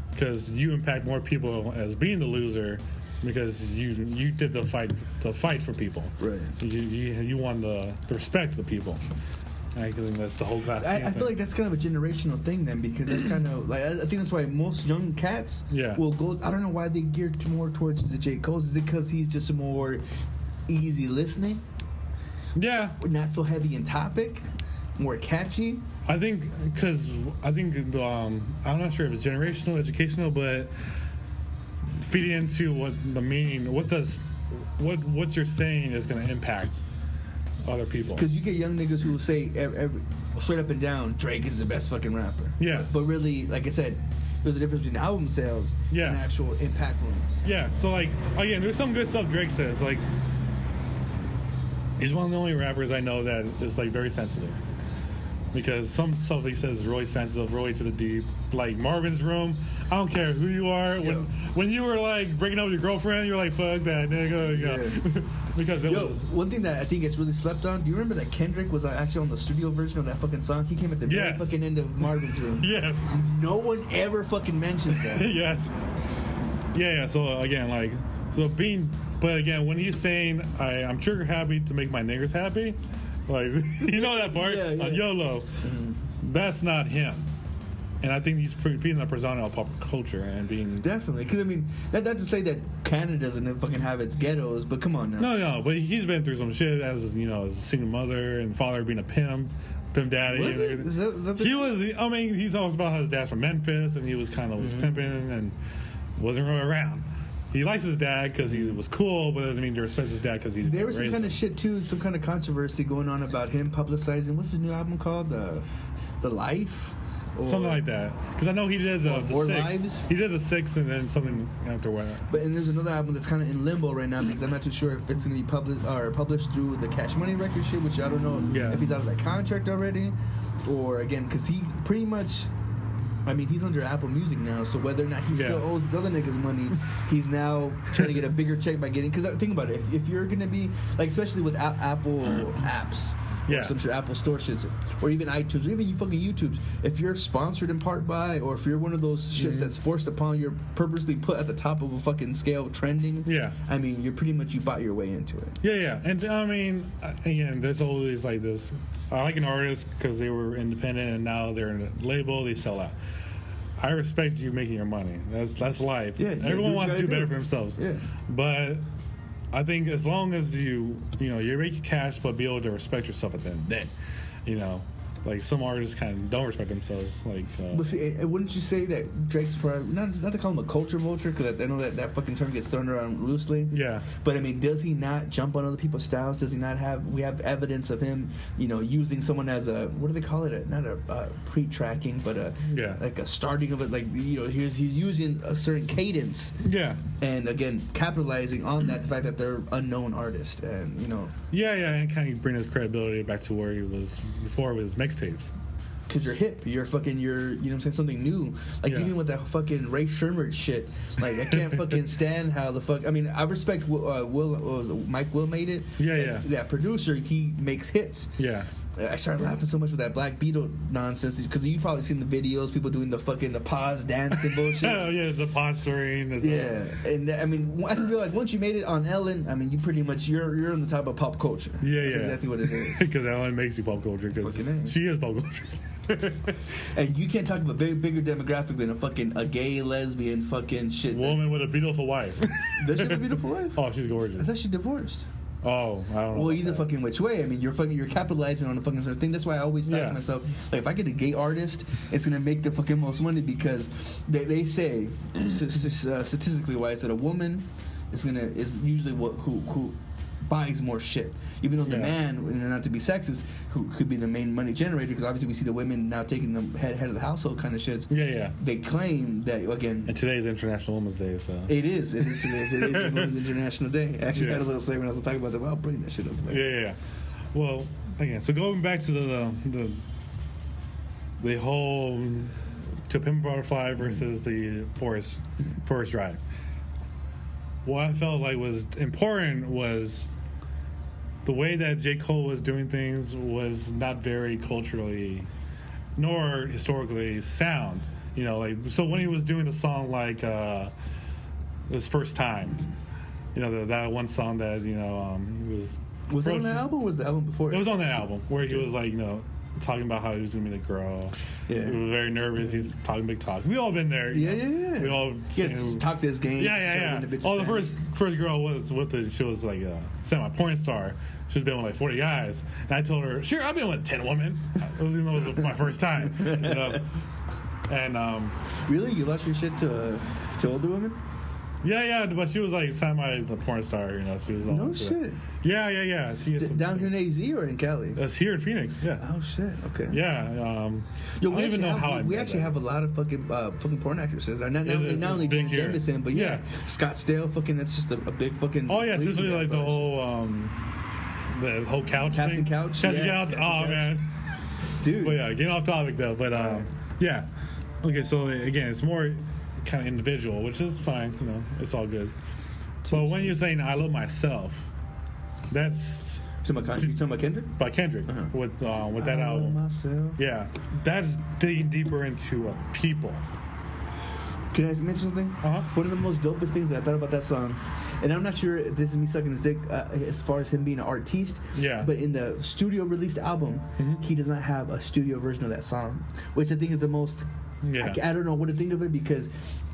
Because you impact more people as being the loser because you did the fight for people. Right. You won the respect of the people. I think that's the whole class. I feel like that's kind of a generational thing then because that's kind of like I think that's why most young cats will go. I don't know why they gear more towards the J. Cole's. Is it because he's just more easy listening? Yeah. Not so heavy in topic, more catchy. I think I'm not sure if it's generational, educational, but feeding into what the meaning, what you're saying is going to impact other people. Because you get young niggas who will say every, straight up and down, Drake is the best fucking rapper. Yeah. But really, like I said, there's a difference between album sales and actual impactfulness. Yeah. So like again, there's some good stuff Drake says. Like he's one of the only rappers I know that is like very sensitive. Because some stuff he says is really sensitive, really to the deep. Like Marvin's Room, I don't care who you are. When you were like breaking up with your girlfriend, you're like, fuck that nigga. Yeah. Because one thing that I think gets really slept on, do you remember that Kendrick was actually on the studio version of that fucking song? He came at the very fucking end of Marvin's Room. Yeah. No one ever fucking mentions that. Yes. Yeah, so again, but again, when he's saying, I'm trigger happy to make my niggers happy, like, you know that part? On YOLO. Mm-hmm. That's not him. And I think he's being the persona of pop culture and being... Definitely. Because, I mean, not to say that Canada doesn't fucking have its ghettos, but come on now. No, but he's been through some shit as, you know, as a single mother and father being a pimp daddy. Was it? Is that he talks about how his dad's from Memphis and he was kind of was pimping and wasn't really around. He likes his dad because he was cool, but doesn't mean he respects his dad because he's there was some kind of shit too, some kind of controversy going on about him publicizing what's his new album called, The Life, something like that. Because I know he did the More 6. Lives. He did the 6 and then something afterward. But and there's another album that's kind of in limbo right now because I'm not too sure if it's going to be published through the Cash Money record shit, which I don't know if he's out of that contract already, or again because he pretty much. I mean, he's under Apple Music now, so whether or not he still owes his other niggas money, he's now trying to get a bigger check by getting... Because think about it, if you're going to be... Like, especially with Apple apps, or some sort of Apple Store shits, or even iTunes, or even you fucking YouTubes, if you're sponsored in part by, or if you're one of those shits that's forced upon, you're purposely put at the top of a fucking scale trending, I mean, you're pretty much, you bought your way into it. Yeah. And, I mean, again, there's always like this... I like an artist because they were independent and now they're in a label, they sell out. I respect you making your money. That's life. Yeah, everyone wants to do better for themselves. Yeah. But I think as long as you make your cash, but be able to respect yourself at the end of the day, you know. Like some artists kind of don't respect themselves. Like, but see, wouldn't you say that Drake's probably not to call him a culture vulture because I know that fucking term gets thrown around loosely. Yeah. But I mean, does he not jump on other people's styles? Does he not have? We have evidence of him, using someone as a what do they call it? Not a pre-tracking, but like a starting of it. Like he's using a certain cadence. Yeah. And again, capitalizing on that the fact that they're unknown artists, and Yeah, and kind of bring his credibility back to where he was before with his mixtapes. because you're hip, you're you know what I'm saying, something new. Like even with that fucking Ray Sherman shit, like I can't fucking stand how the fuck. I mean, I respect Mike Will made it. Yeah. That producer, he makes hits. Yeah. I started laughing so much with that Black Beetle nonsense because you probably seen the videos, people doing the pause dancing bullshit. Oh yeah, the posturing. Yeah, and I mean, I feel like once you made it on Ellen, I mean, you pretty much you're on the top of pop culture. Yeah, That's exactly what it is. Because Ellen makes you pop culture. Because she is pop culture. And you can't talk about bigger demographic than a gay, lesbian, fucking shit. Woman with a beautiful wife. Does she have a beautiful wife? Oh, she's gorgeous. I thought she divorced. Oh, I don't know. Well, either fucking which way. I mean, you're capitalizing on the fucking sort of thing. That's why I always say to myself, like, if I get a gay artist, it's gonna make the fucking most money because they say statistically wise that a woman is usually who buys more shit. Even though the man, and not to be sexist, who could be the main money generator, because obviously we see the women now taking the head of the household kind of shits. Yeah. They claim that, again... And today's International Women's Day, so... It is Women's International Day. I actually had a little segment I was talking about that, but I'll bring that shit up later. Yeah. Well, again, so going back to the whole To Pimp a Butterfly versus the Forest Drive. What I felt like was important was the way that J. Cole was doing things was not very culturally nor historically sound. You know, like, so when he was doing a song like his First Time, you know, that one song that, you know, was it on that album or was the album before it? It was on that album where he was like, you know, talking about how he was gonna be the girl. Yeah. He was very nervous. He's talking big talk. We all been there. Yeah. We all talk this game. Yeah. Oh, the first girl was with the. She was like a semi-porn star. She's been with like 40 guys, and I told her, "Sure, I've been with 10 women." It was my first time, you know. And really, you lost your shit to older women? Yeah, but she was like semi-porn star, you know. She was no shit. Yeah. She down here in AZ or in Cali? It's here in Phoenix. Yeah. Oh shit. Okay. Yeah. I don't even know how we actually have a lot of fucking porn actresses. Not only Jane Jameson, but Scottsdale. Fucking, that's just a big fucking. Oh yeah, especially like the whole couch casting thing. Couch. Casting couch. Oh man. Dude. But yeah, getting off topic though. But yeah. Okay, so again, it's more kind of individual, which is fine, you know, it's all good. But when you're saying I love myself, that's you talking about Kendrick? By Kendrick with that album. Myself. Yeah, that's digging deeper into people. Can I mention something? One of the most dopest things that I thought about that song, and I'm not sure if this is me sucking his dick as far as him being an artiste, but in the studio released album, he does not have a studio version of that song, which I think is the most. I don't know what to think of it because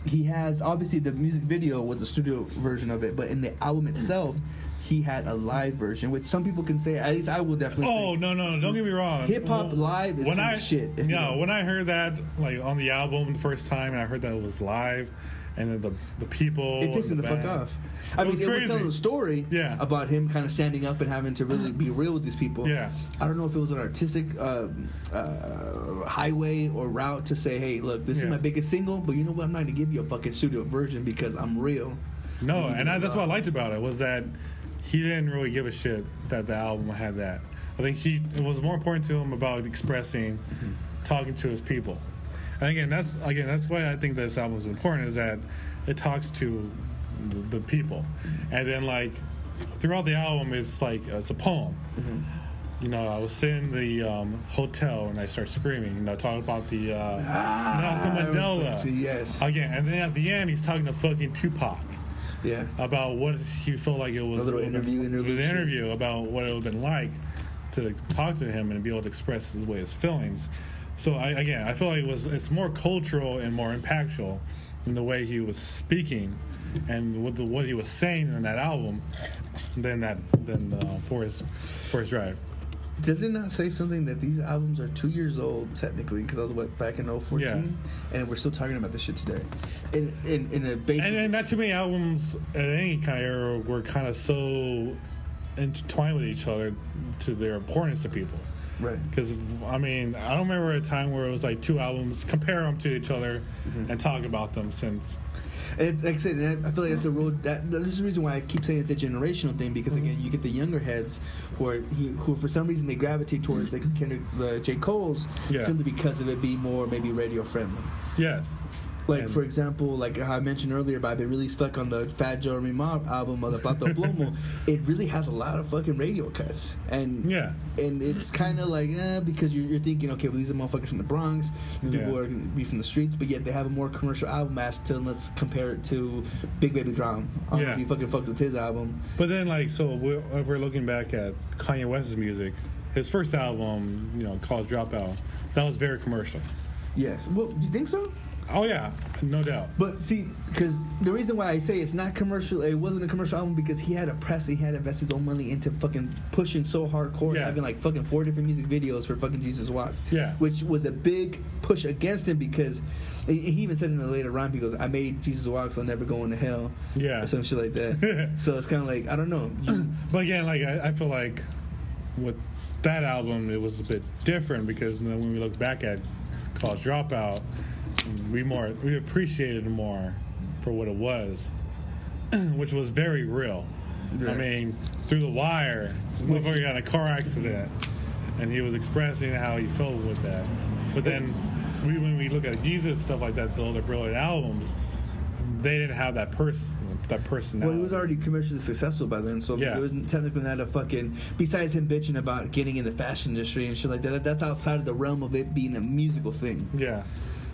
he has, obviously the music video was a studio version of it, but in the album itself he had a live version, which some people can say, at least I will definitely say. Oh, no, don't get me wrong. Hip-hop live is kind of shit. Yeah, when I heard that, like, on the album the first time, and I heard that it was live, and then the people... It pissed me the fuck off. I mean, it was telling a story about him kind of standing up and having to really be real with these people. Yeah. I don't know if it was an artistic highway or route to say, hey, look, this is my biggest single, but you know what? I'm not going to give you a fucking studio version because I'm real. No, and that's what I liked about it, was that he didn't really give a shit that the album had that. I think it was more important to him about expressing, talking to his people. And again, that's why I think this album is important, is that it talks to the people. And then, like, throughout the album, it's like it's a poem. You know, I was sitting in the hotel and I start screaming, you know, talking about the Nelson Mandela. Yes. Again, and then at the end, he's talking to fucking Tupac. Yeah. About what he felt like it was. A little interview about what it would have been like to talk to him and be able to express his feelings. So I feel like it's more cultural and more impactful in the way he was speaking and what he was saying in that album than Forest Drive. Does it not say something that these albums are 2 years old technically? Because I was back in 2014, and we're still talking about this shit today. In the basic, and not too many albums at any kind of era were kind of so intertwined with each other to their importance to people. Right. Because, I mean, I don't remember a time where it was like 2 albums, compare them to each other and talk about them since. And like I said, I feel like that's a real. This is the reason why I keep saying it's a generational thing, because again, you get the younger heads who for some reason they gravitate towards like the J. Cole's simply because of it being more maybe radio friendly. Yes. Like, for example, like how I mentioned earlier, but I've been really stuck on the Fat Joe and Mob album, the Plato Plomo. It really has a lot of fucking radio cuts. And and it's kind of like, because you're thinking, okay, well, these are motherfuckers from the Bronx. People are going to be from the streets, but yet they have a more commercial album as to, let's compare it to Big Baby Drum. I don't know if you fucking fucked with his album. But then, like, so we're looking back at Kanye West's music. His first album, you know, College Dropout, that was very commercial. Yes. Well, do you think so? Oh, yeah, no doubt. But see, because the reason why I say it's not commercial, it wasn't a commercial album because he had a press, he had to invest his own money into fucking pushing so hardcore, having like fucking 4 different music videos for fucking Jesus Walks. Yeah. Which was a big push against him because he even said in a later rhyme, he goes, I made Jesus Walks, I'll never go into hell. Yeah. Or some shit like that. So it's kind of like, I don't know. But again, like, I feel like with that album, it was a bit different because when we look back at College Dropout, we appreciated it more for what it was, which was very real. Yes. I mean, Through the Wire, before he got in a car accident, and he was expressing how he felt with that. But then, when we look at Jesus stuff like that, the older brilliant albums, they didn't have that personality. Well, he was already commercially successful by then, so it was technically not a fucking. Besides him bitching about getting in the fashion industry and shit like that, that's outside of the realm of it being a musical thing. Yeah.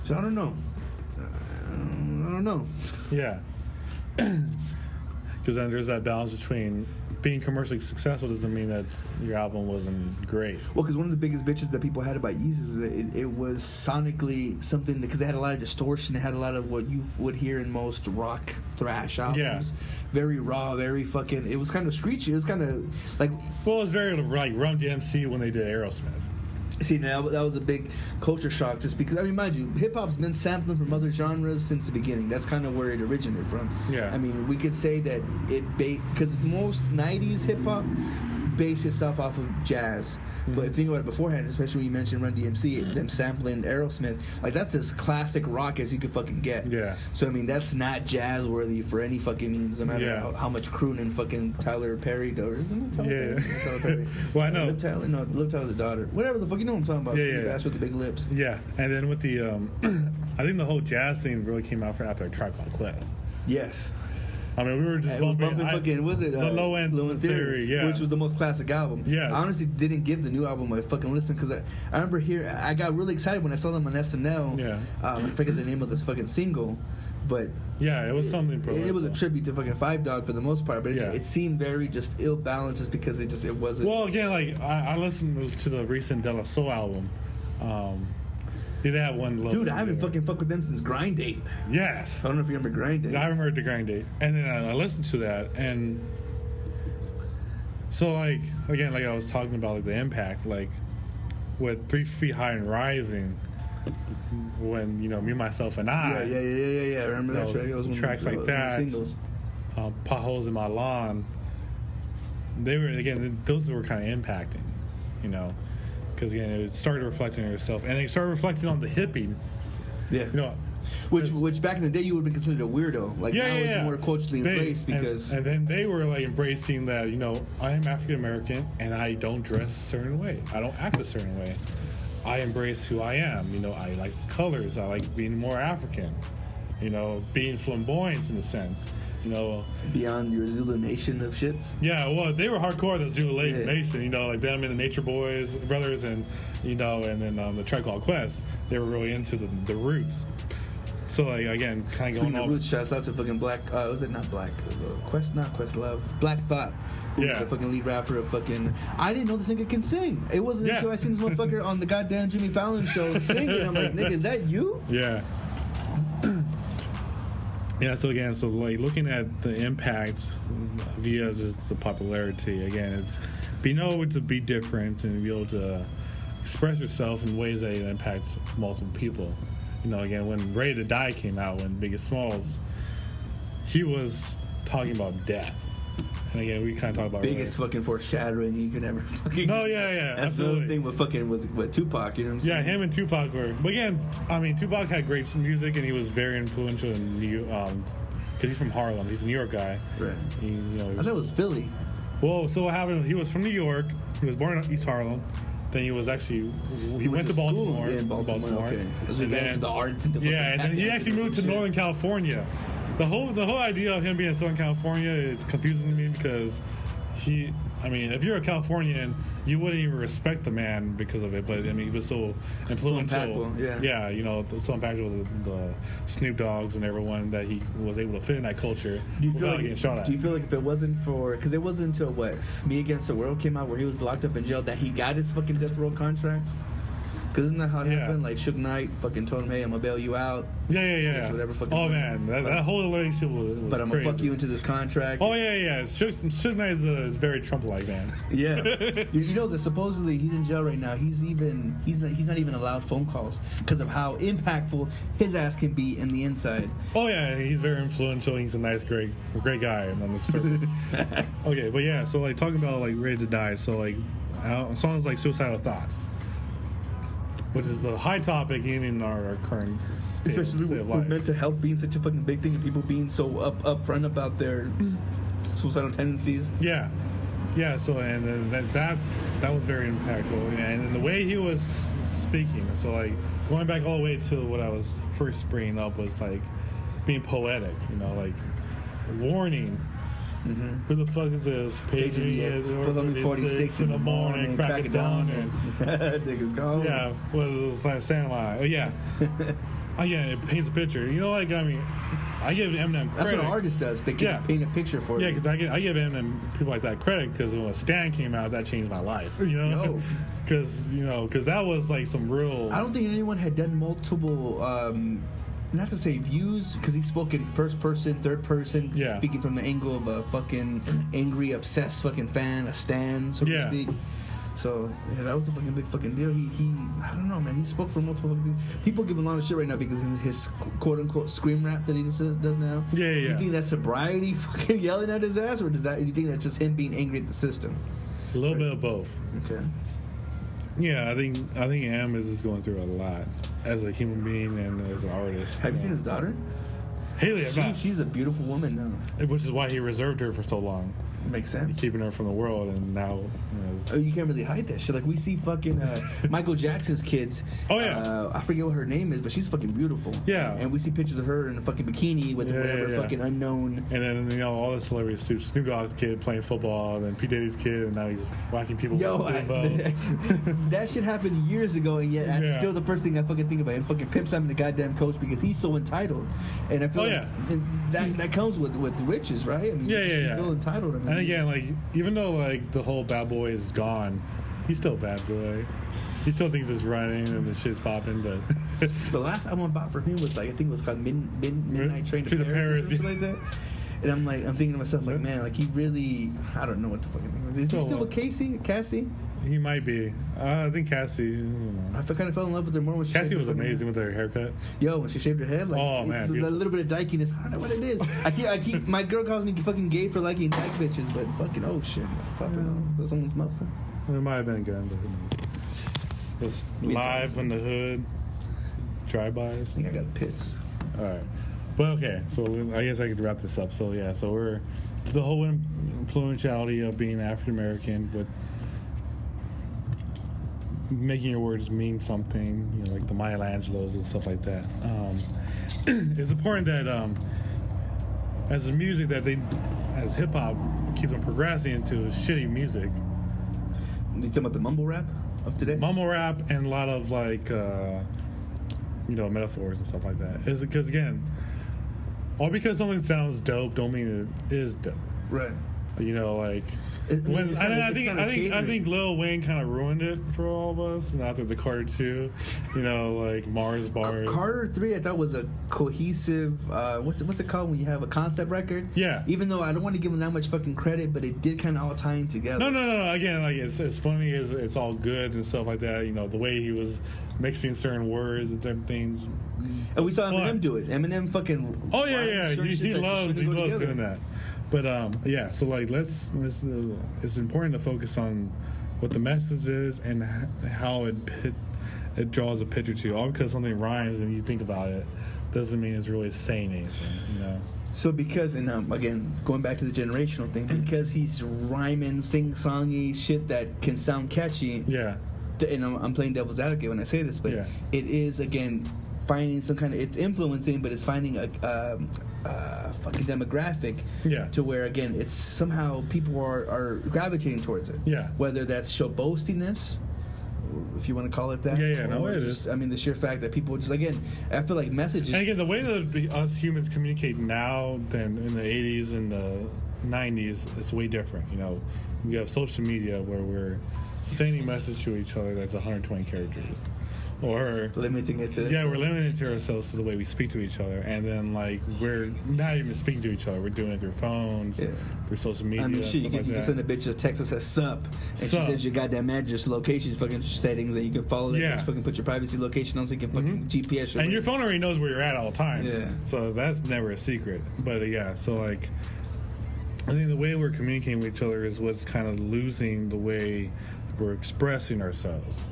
So I don't know. Yeah. Because then there's that balance between being commercially successful doesn't mean that your album wasn't great. Well, because one of the biggest bitches that people had about Yeezus is that it was sonically something, because they had a lot of distortion. It had a lot of what you would hear in most rock thrash albums. Yeah. Very raw, very fucking. It was kind of screechy. It was kind of like. Well, it was very like Run DMC when they did Aerosmith. See, now that was a big culture shock, just because, I mean, mind you, hip-hop's been sampling from other genres since the beginning. That's kind of where it originated from. Yeah. I mean, we could say that because most 90s hip-hop based itself off of jazz. But if you think about it beforehand, especially when you mentioned Run DMC, them sampling Aerosmith, like, that's as classic rock as you could fucking get. Yeah. So, I mean, that's not jazz-worthy for any fucking means, no matter how much crooning fucking Tyler Perry does. Isn't it Tyler Perry? Tyler Perry. Well, I know. Liv Tyler's daughter. Whatever the fuck, you know what I'm talking about. Bass with the big lips. Yeah, and then with the, I think the whole jazz thing really came out after A Tribe Called Quest. Yes. I mean, we were just bumping fucking, was it? The Low End Theory, which was the most classic album. Yeah. I honestly didn't give the new album a fucking listen because I remember I got really excited when I saw them on SNL. Yeah. I forget the name of this fucking single, but yeah, it was something. It was a tribute to fucking Five Dog for the most part, but it seemed very just ill balanced just because it wasn't. Well, again, like I listened to the recent De La Soul album. They have one. Dude, I haven't fucking fucked with them since Grind Date. Yes. I don't know if you remember Grind Date. I remember the Grind Date, and then I listened to that, and so like again, like I was talking about, like the impact, like with 3 Feet High and Rising, when Me, Myself, and I. Yeah. I remember that track. It was tracks like that. Singles. Potholes in My Lawn. They were those were kind of impacting, because again it started reflecting on yourself, and it started reflecting on the hippie. Yeah. Which back in the day you would have been considered a weirdo. Like now it's more culturally embraced because. And then they were like embracing that. I am African American and I don't dress a certain way. I don't act a certain way. I embrace who I am. I like the colors. I like being more African. Being flamboyant in a sense. Beyond your Zulu Nation of shits. Yeah, well, they were hardcore, the Zulu Nation. Like them and the Nature Boys brothers, and and then the Tribe Called Quest. They were really into the roots. So like again, kind of going on. Roots, shouts out to fucking Black. Was it not Black? Questlove. Black Thought. Who's the fucking lead rapper of fucking. I didn't know this nigga can sing. It wasn't until I seen this motherfucker on the goddamn Jimmy Fallon show singing. I'm like, nigga, is that you? Yeah. Yeah, so like looking at the impact via just the popularity, again, it's being able to be different and be able to express yourself in ways that impact multiple people. Again, when Ready to Die came out, when Biggie Smalls, he was talking about death. And again, we kind of talked about biggest fucking foreshadowing you could ever fucking. No, yeah, That's absolutely. the thing with fucking with Tupac. You know what I'm saying? Yeah, him and Tupac were. But again, I mean, Tupac had great music, and he was very influential in because he's from Harlem. He's a New York guy. Right. He, I thought it was Philly. Well, so what happened? He was from New York. He was born in East Harlem. Then he was actually he went to Baltimore. Yeah, in Baltimore. Okay. And then, the arts and the and then he actually moved to Northern California. The whole idea of him being in Southern California is confusing to me because if you're a Californian, you wouldn't even respect the man because of it. But I mean, he was so influential. Impactful, yeah. So impactful with the Snoop Dogs and everyone that he was able to fit in that culture without getting shot at. Do you feel like if it wasn't for, because it wasn't until Me Against the World came out where he was locked up in jail that he got his fucking death row contract? Because isn't that how it happened? Like Suge Knight fucking told him, "Hey, I'm gonna bail you out." Yeah. Whatever fucking. Oh man, that whole relationship was But I'm crazy. gonna fuck you into this contract. Oh yeah. Suge Knight is very Trump-like, man. Yeah. you know that supposedly he's in jail right now. He's not even allowed phone calls because of how impactful his ass can be in the inside. Oh yeah, he's very influential. He's a nice, great guy on the surface. Okay, but yeah, so like talking about like Ready to Die. So like songs like Suicidal Thoughts, which is a high topic even in our current state, Especially of with life. mental health being such a fucking big thing and people being so upfront about their suicidal tendencies. Yeah. So and then that was very impactful, and the way he was speaking. So like going back all the way to what I was first bringing up was like being poetic. Like warning. Mm-hmm. Who the fuck is this? Page me at 46 in the morning, crack it down, and niggas gone. Yeah, what is this saying line? Oh yeah, it paints a picture. I give Eminem credit. That's what an artist does. They can paint a picture for you. Yeah, because I give Eminem people like that credit because when Stan came out, that changed my life. Because that was like some real. I don't think anyone had done multiple. Not to say views, because he spoke in first person, third person, speaking from the angle of a fucking angry, obsessed fucking fan, a stan, so to speak. So, yeah, that was a fucking big fucking deal. He I don't know, man, he spoke for multiple fucking people give him a lot of shit right now because of his quote-unquote scream rap that he does now. Yeah. You think that's sobriety fucking yelling at his ass, or do you think that's just him being angry at the system? A little bit of both. Okay. Yeah, I think Em is just going through a lot as a human being and as an artist. Have you seen his daughter? Haley, she's a beautiful woman now. Which is why he reserved her for so long. Makes sense. Keeping her from the world, and now you can't really hide that shit. Like we see fucking Michael Jackson's kids. Oh yeah, I forget what her name is, but she's fucking beautiful. Yeah, and we see pictures of her in a fucking bikini with whatever fucking unknown. And then all the celebrities, Snoop Dogg's kid playing football, and then P Diddy's kid, and now he's whacking people. That shit happened years ago, and yet that's still the first thing I fucking think about. And fucking Pimp Simon, the goddamn coach, because he's so entitled, and I feel that comes with riches, right? I mean, you feel entitled. I mean, and again, like even though like the whole bad boy is gone, he's still a bad boy. He still thinks it's running and the shit's popping, but the last album I bought for him was like I think it was called Midnight Train to Paris or something like that. And I'm thinking to myself like, man, like he really, I don't know what the fucking thing is. Is he still with Cassie? He might be. I think Cassie. I kind of fell in love with her more when she. Cassie was amazing with her haircut. Yo, when she shaved her head, like, oh man, a little bit of dykiness. I don't know what it is. I keep. My girl calls me fucking gay for liking dyke bitches, but fucking shit, is that someone's mouth? It might have been good, but who knows? It's live in the hood. Drive-bys. I think I got piss. All right, but okay. So I guess I could wrap this up. So yeah, so we're the whole influentiality of being African American, but making your words mean something, like the Maya Angelos and stuff like that. It's important that as a music that as hip hop keeps on progressing into shitty music. You talking about the mumble rap of today? Mumble rap and a lot of like metaphors and stuff like that. Is because again, all because something sounds dope don't mean it is dope. Right. I think Lil Wayne kind of ruined it for all of us. And after the Carter 2, like Mars bars. Carter 3, I thought was a cohesive. What's it called when you have a concept record? Yeah. Even though I don't want to give him that much fucking credit, but it did kind of all tie in together. No. Again, like it's funny. It's all good and stuff like that. The way he was mixing certain words and different things. And we saw Eminem do it. Eminem fucking. Oh yeah. He loves doing that. But yeah, so like let's it's important to focus on what the message is and how it draws a picture to you. All because something rhymes and you think about it doesn't mean it's really saying anything, you know. So because, and again, going back to the generational thing, because he's rhyming, sing-songy shit that can sound catchy. Yeah. And I'm playing devil's advocate when I say this, but it is, again, finding some kind of, it's influencing, but it's finding a fucking demographic to where, again, it's somehow people are gravitating towards it. Yeah. Whether that's show boastiness, if you want to call it that. No, it just, is. I mean, the sheer fact that people just, again, I feel like messages. And again, the way that us humans communicate now than in the 80s and the 90s, it's way different. You know, we have social media where we're sending a message to each other that's 120 characters. Or limiting it to we're limiting it to ourselves to the way we speak to each other, and then like we're not even speaking to each other. We're doing it through phones, through social media. I mean, shit, you can send a bitch a text that says "sup," and she says your goddamn address, location, fucking settings, and you can follow it. Yeah. Fucking put your privacy location on, so you can fucking GPS. And your phone already knows where you're at all times. Yeah. So that's never a secret. But so like, I think the way we're communicating with each other is what's kind of losing the way we're expressing ourselves.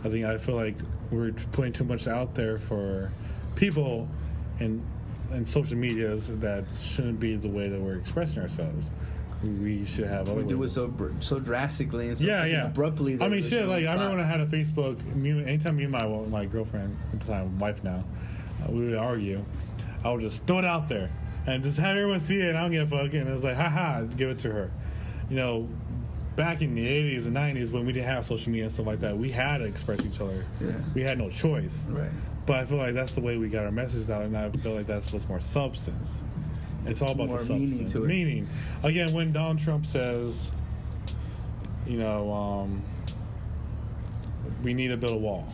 I feel like we're putting too much out there for people and social medias that shouldn't be the way that we're expressing ourselves. We should have other ways. We do it so drastically and so abruptly. I mean, shit, like, I remember when I had a Facebook, anytime me and my girlfriend, at the time, wife now, we would argue, I would just throw it out there and just have everyone see it, and I don't give a fuck, and it was like, haha, give it to her. You know, back in the 80s and 90s when we didn't have social media and stuff like that, we had to express each other. Yeah. We had no choice. Right. But I feel like that's the way we got our messages out, and I feel like that's what's more substance. It's all about the substance. Meaning to it. Meaning. Again, when Donald Trump says, you know, we need to build a wall,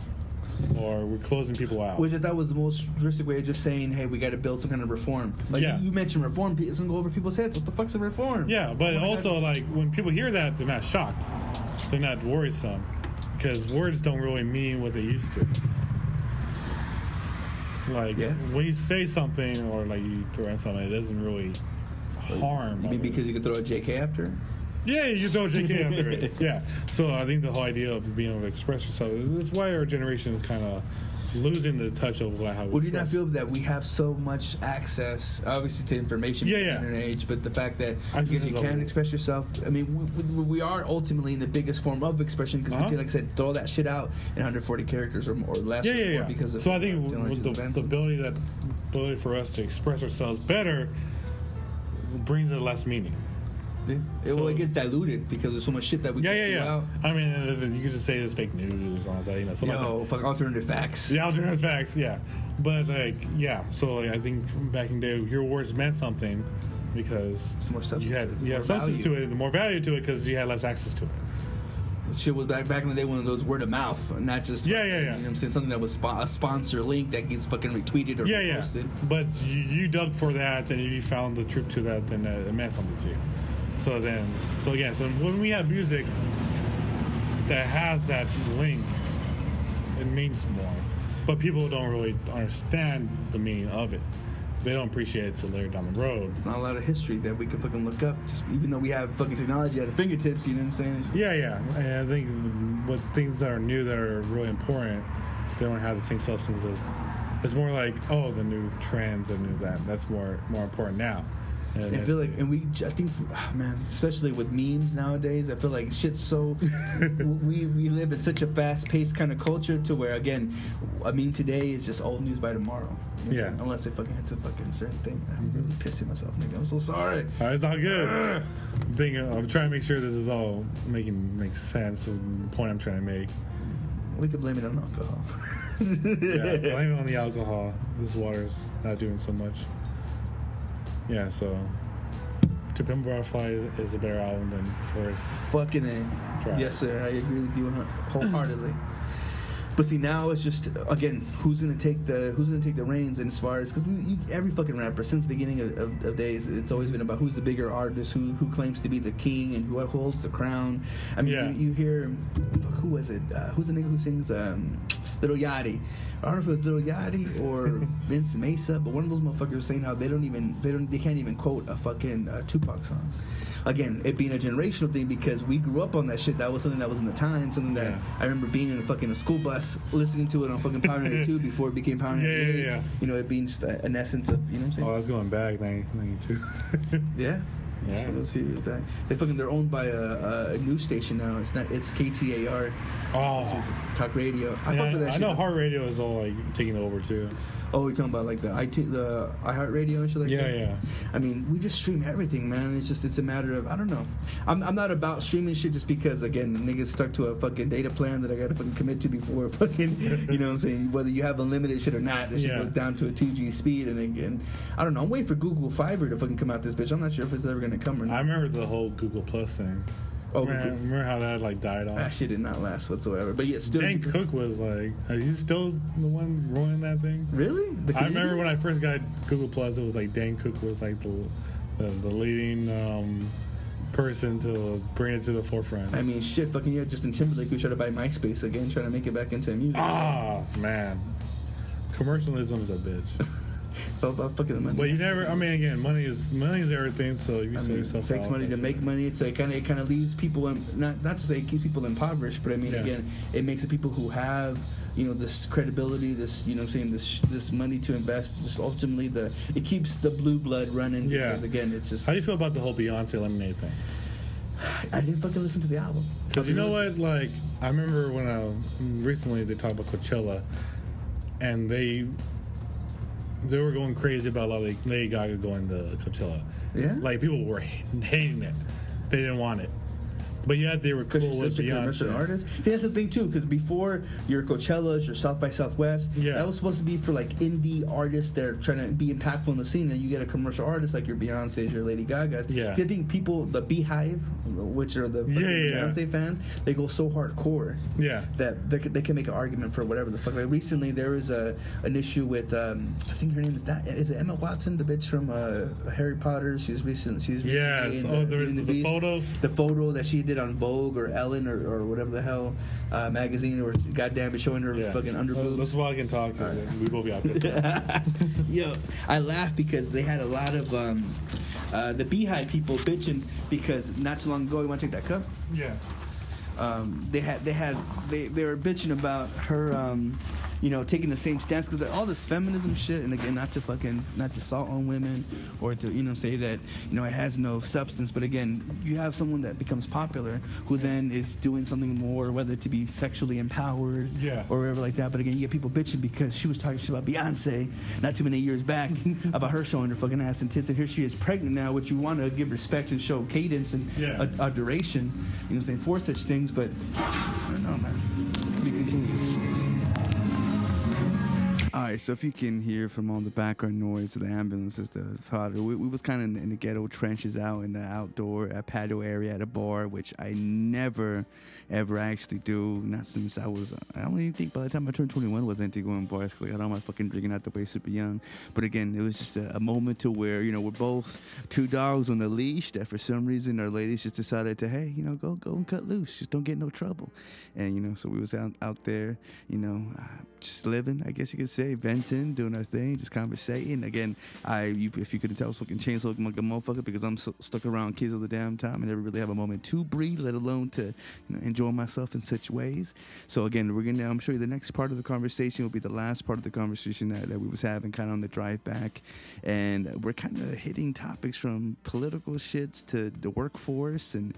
or we're closing people out. Which I thought was the most realistic way of just saying, hey, we got to build some kind of reform. Like, you mentioned reform, it's going to go over people's heads. What the fuck's a reform? Yeah, but also, like, when people hear that, they're not shocked. They're not worrisome. Because words don't really mean what they used to. Like, when you say something, or, like, you throw in something, it doesn't really harm. You mean because you could throw a JK after? Yeah, you throw JK after it. Yeah. So I think the whole idea of being able to express yourself is why our generation is kind of losing the touch of how we Would you not feel that we have so much access, obviously, to information in the internet age, but the fact that because you can express yourself, I mean, we are ultimately in the biggest form of expression because we can, like I said, throw that shit out in 140 characters or less. Yeah. Because of so I think the ability for us to express ourselves better brings it less meaning. Yeah. Well, it gets diluted because there's so much shit that we can out. I mean, you could just say it's fake news or something like that. You know, fuck alternative facts. Yeah, alternative facts. Yeah, but so I think back in the day, your words meant something because you had substance to it, more value to it because you had less access to it. Shit was back in the day one of those word of mouth, not just You know what I'm saying, something that was a sponsor link that gets fucking retweeted or posted. But you dug for that and you found the truth to that, and it meant something to you. So when we have music that has that link, it means more. But people don't really understand the meaning of it. They don't appreciate it till later down the road. It's not a lot of history that we can fucking look up. Just even though we have fucking technology at our fingertips, you know what I'm saying? Yeah. And I think what things that are new that are really important, they don't have the same substance as. It's more like, the new trends and new that. That's more important now. And I feel like, I think, especially with memes nowadays, I feel like shit's so, we live in such a fast-paced kind of culture to where, again, a meme today is just old news by tomorrow. You know unless it fucking hits a fucking certain thing. I'm really pissing myself, nigga. I'm so sorry. It's all good. I'm trying to make sure this is all makes sense of the point I'm trying to make. We can blame it on alcohol. Blame it on the alcohol. This water's not doing so much. Yeah, so To Pimp a Butterfly is a better album than Forest. Fucking A. Yes, sir. I agree with you wholeheartedly. But see, now it's just again, who's gonna take the reins? And as far as because every fucking rapper since the beginning of days, it's always been about who's the bigger artist, who claims to be the king, and who holds the crown. I mean, you hear, who was it? Who's the nigga who sings Lil Yachty? I don't know if it was Lil Yachty or Vince Mesa, but one of those motherfuckers was saying how they can't even quote a fucking Tupac song. Again, it being a generational thing because we grew up on that shit. That was something that was in the time, something that I remember being in a school bus listening to it on fucking Power 92 before it became Power 98. Yeah. You know, it being just an essence of, you know what I'm saying? Oh, I was going back 92. Yeah. Yeah. So those few years back. They're owned by a news station now. It's KTAR. Oh. Which is talk radio. I know Heart Radio is all like taking over too. Oh, you're talking about like the iHeartRadio and shit like that? Yeah. I mean, we just stream everything, man. It's a matter of, I don't know. I'm not about streaming shit just because, again, niggas stuck to a fucking data plan that I gotta fucking commit to before fucking, you know what I'm saying? Whether you have unlimited shit or not, this shit goes down to a 2G speed. And again, I don't know. I'm waiting for Google Fiber to fucking come out this bitch. I'm not sure if it's ever gonna come or not. I remember the whole Google Plus thing. Oh, remember how that like died off? That shit did not last whatsoever. But yeah, still. Dan Cook was like, are you still the one running that thing? Really? I remember when I first got Google Plus, it was like Dan Cook was like the leading person to bring it to the forefront. I mean, shit, fucking yeah, Justin Timberlake who tried to buy MySpace again, trying to make it back into music. Ah, man. Commercialism is a bitch. It's all about fucking the money. But you never. I mean, again, money is everything. So you sell yourself it takes out, money to make money. So it kind of leaves people not to say it keeps people impoverished, but I mean again, it makes the people who have this credibility, this what I'm saying, this money to invest. Just ultimately it keeps the blue blood running. Yeah. Because again, it's just. How do you feel about the whole Beyonce Lemonade thing? I didn't fucking listen to the album. Because you know what? Like I remember when recently they talked about Coachella, and they were going crazy about like Lady Gaga going to Coachella. Yeah? Like, people were hating it. They didn't want it. But yet they were cool with Beyonce. Artist. See, that's the thing too, because before your Coachellas, your South by Southwest, that was supposed to be for like indie artists that are trying to be impactful in the scene. And you get a commercial artist like your Beyonce's, your Lady Gaga's. Yeah. See, I think people, the Beehive, which are the Beyonce fans, they go so hardcore. Yeah. That they can make an argument for whatever the fuck. Like recently, there was an issue with I think her name is it Emma Watson, the bitch from Harry Potter? She's recently yes. The photo. The photo that she did on Vogue or Ellen or whatever the hell magazine, or goddamn is showing her fucking underboob. That's why I can talk. We will be out there. Yo, I laugh because they had a lot of the Beehive people bitching because not too long ago, you want to take that cup? Yeah. They were bitching about her taking the same stance because all this feminism shit, and again, not to salt on women or to say that it has no substance, but again, you have someone that becomes popular who then is doing something more, whether to be sexually empowered or whatever like that. But again, you get people bitching because she was talking shit about Beyonce not too many years back about her showing her fucking ass and tits, and here she is pregnant now, which you want to give respect and show cadence and a duration, for such things. But I don't know, man. To be continued. All right, so if you can hear from all the background noise of the ambulances, the father, we was kind of in the ghetto trenches out in the outdoor patio area at a bar, which I never, ever actually do. Not since I don't even think by the time I turned 21 was into going bars, because I got all my fucking drinking out the way super young. But again, it was just a moment to where, we're both two dogs on a leash that for some reason our ladies just decided to, hey, go and cut loose. Just don't get no trouble. And, so we was out there, just living, I guess you could say, venting, doing our thing, just conversating. Again, if you couldn't tell, I was fucking chain smoking like a motherfucker because I'm stuck around kids all the damn time and never really have a moment to breathe, let alone to enjoy myself in such ways. So again, I'm sure the next part of the conversation will be the last part of the conversation that we was having kind of on the drive back, and we're kind of hitting topics from political shits to the workforce and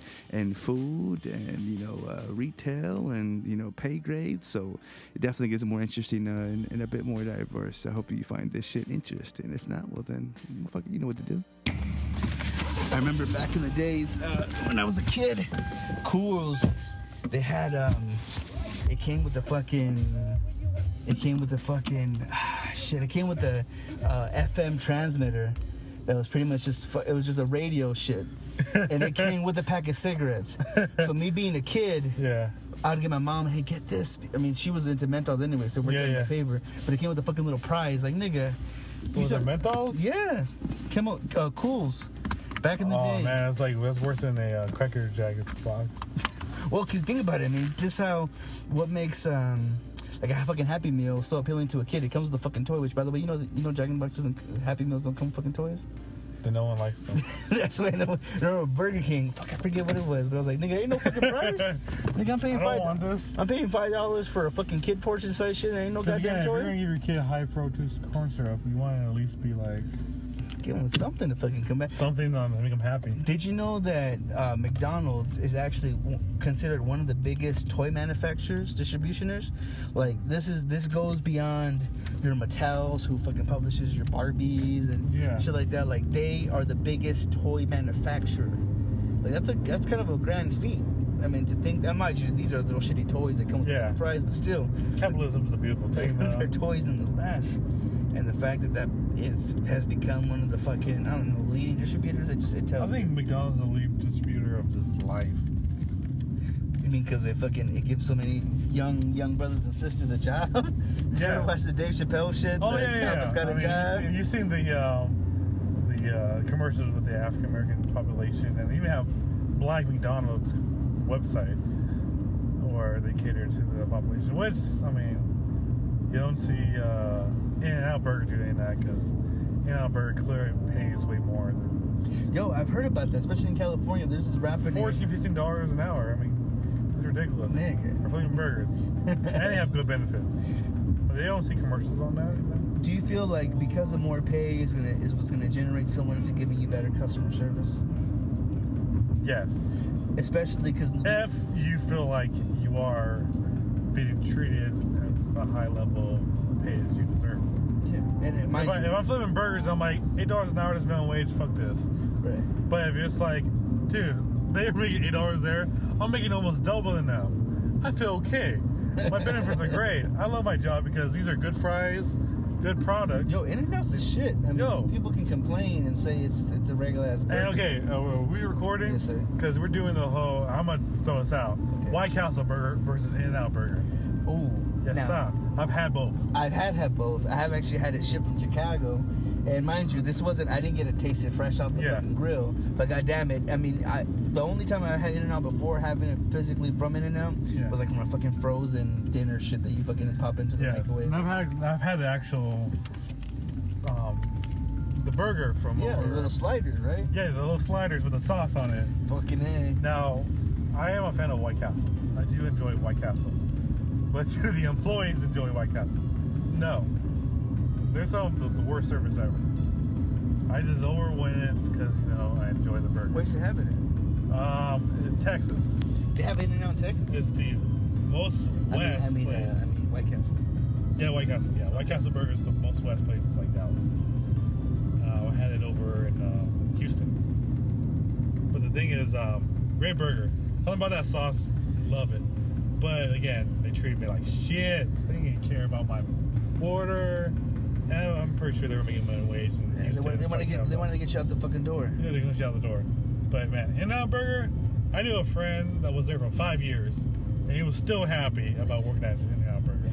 food and retail and pay grades. So it definitely gets more interesting and a bit more diverse. I hope you find this shit interesting. If not, well then, you know what to do. I remember back in the days when I was a kid, Cools, they had it came with the FM transmitter that was pretty much just a radio shit, and it came with a pack of cigarettes. So me being a kid, I'd get my mom, hey, get this. I mean, she was into Menthols anyway, so it worked out in my favor. But it came with a fucking little prize. Like, nigga. Was it Menthols? Yeah. Came out Cools. Back in the day. Oh, man, that's worse than a Cracker Jack box. Well, because think about it. I mean, just what makes like a fucking Happy Meal so appealing to a kid. It comes with a fucking toy, which, by the way, you know Jack in the Box doesn't, Happy Meals don't come with fucking toys? Then no one likes them. That's why no Burger King. Fuck, I forget what it was, but I was like, nigga, ain't no fucking price. Nigga, I'm paying $5 for a fucking kid portion size shit. Ain't no goddamn toy. If you're gonna give your kid high fructose corn syrup, you want to at least be like, give him something to fucking come back. Something to make him happy. Did you know that McDonald's is actually considered one of the biggest toy manufacturers, distributioners? Like, this goes beyond your Mattels, who fucking publishes your Barbies and shit like that. Like, they are the biggest toy manufacturer. Like, that's kind of a grand feat. I mean, to think that, mind you, these are little shitty toys that come with a prize, but still, capitalism is a beautiful thing. They're toys nonetheless. And the fact that has become one of the fucking, I don't know, leading distributors, it tells me. I think McDonald's is the lead distributor of this life. You mean because it gives so many young brothers and sisters a job? Did you ever watch the Dave Chappelle shit? Oh, yeah. Got a job? You've seen the commercials with the African American population, and they even have Black McDonald's website where they cater to the population, which, I mean, you don't see In-N-Out Burger doing that, because In-N-Out Burger clearly pays way more than... Yo, I've heard about that, especially in California. There's this rapper $14-15 an hour. I mean, it's ridiculous. Nigga. For flipping burgers. And they have good benefits. But they don't see commercials on that. Do you feel like because of more pay is what's going to generate someone into giving you better customer service? Yes. Especially because... If you feel like you are being treated as the high level pay as you deserve. Yeah. And if I'm flipping burgers, I'm like, $8 an hour, this minimum wage, fuck this. Right. But if it's like, dude, they're making $8 there, I'm making almost double it now. I feel okay. My benefits are great. I love my job because these are good fries, good product. Yo, In-N-Out's the shit. I mean, people can complain and say it's a regular ass burger. And okay, are we recording? Yes, sir. Because we're doing the whole, I'm going to throw this out. Okay. White Castle burger versus In-N-Out burger. Ooh. Yes, sir. I've had both. I've had both. I have actually had it shipped from Chicago. And mind you, I didn't get it tasted fresh off the fucking grill. But goddamn it, I mean, the only time I had In-N-Out before having it physically from In-N-Out was like from a fucking frozen dinner shit that you fucking pop into the microwave. And I've had the actual, the burger from the little sliders, right? Yeah, the little sliders with the sauce on it. Fucking A. Now, I am a fan of White Castle. I do enjoy White Castle. But do the employees enjoy White Castle? No. They're some of the worst service ever. I just overwent it because, I enjoy the burger. Where'd you have it in? In Texas. They have In-N-Out in Texas? It's the most west place. I mean, White Castle. Yeah, White Castle. Yeah, White Castle Burger is the most west place. It's like Dallas. I had it over in Houston. But the thing is, great burger. Something about that sauce, love it. But again, they treated me like shit. They didn't even care about my order. And I'm pretty sure they were making minimum wage. They wanted to get you out the fucking door. Yeah, they got you out the door. But man, In-N-Out Burger, I knew a friend that was there for 5 years, and he was still happy about working at In-N-Out Burger.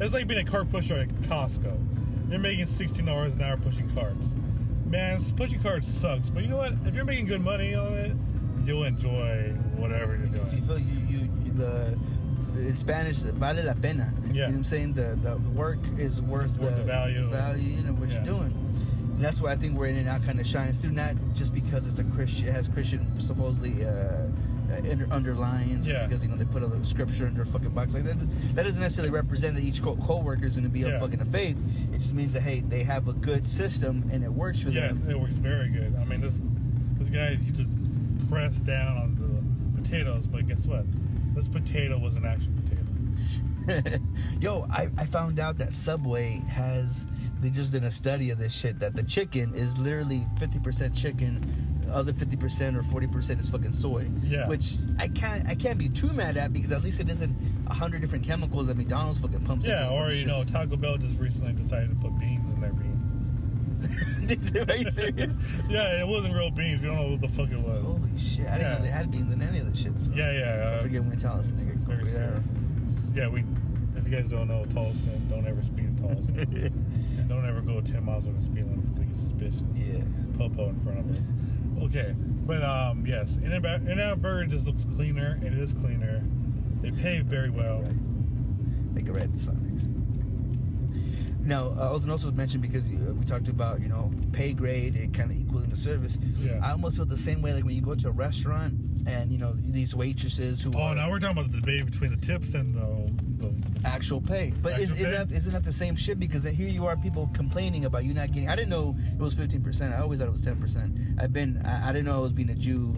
It's like being a cart pusher at Costco. You're making $16 an hour pushing carts. Man, pushing carts sucks, but you know what? If you're making good money on it, you'll enjoy whatever you're doing. So you feel in Spanish, vale la pena. Yeah. You know what I'm saying? The work is worth the value. What you're doing. And that's why I think where In-N-Out kind of shines through, not just because it's a Christian, it has Christian supposedly underlines, or because they put a scripture under a fucking box like that. That doesn't necessarily represent that each co-worker is going to be a fucking faith. It just means that they have a good system and it works for them. Yes, it works very good. I mean, this guy, he just pressed down on the potatoes, but guess what? This potato was an actual potato. Yo, I found out that Subway they just did a study of this shit, that the chicken is literally 50% chicken, other 50% or 40% is fucking soy. Yeah. Which I can't be too mad at, because at least it isn't 100 different chemicals that McDonald's fucking pumps into. Yeah, or Taco Bell just recently decided to put beans in their beans. Are you serious? Yeah, it wasn't real beans. We don't know what the fuck it was. Holy shit! I didn't know they had beans in any of the shit. So Yeah. I forget when we tell us. Very scary. Yeah, if you guys don't know Tulsa, don't ever speed in Tulsa. And don't ever go 10 miles over the speed limit because we get suspicious. Yeah. Popo in front of us. Okay, but yes, In-N-Out Burger just looks cleaner. It is cleaner. They pay very well. Make it right at the Sonics. Now, I was also mentioned because we talked about, pay grade and kind of equaling the service. Yeah. I almost feel the same way like when you go to a restaurant and, these waitresses who Oh, now we're talking about the debate between the tips and the actual pay. But isn't that the same shit? Because here you are, people complaining about you not getting... I didn't know it was 15%. I always thought it was 10%. I didn't know I was being a Jew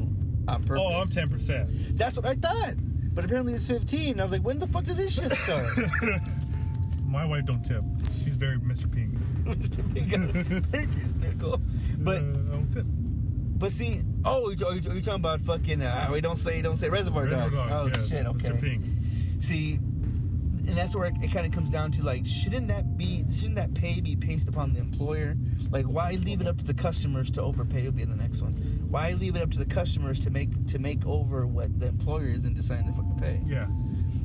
on purpose. Oh, I'm 10%. That's what I thought. But apparently it's 15. I was like, when the fuck did this shit start? My wife don't tip. She's very Mr. Pink. Mr. Pink. Thank you, Nicole. But... I don't tip. But see, are you talking about fucking? We don't say Reservoir Dogs. Oh yes, shit, okay. Mr. Pink. See, and that's where it kind of comes down to like, shouldn't that pay be based upon the employer? Like, why leave it up to the customers to overpay? Will be the next one. Why leave it up to the customers to make over what the employer isn't deciding to fucking pay? Yeah.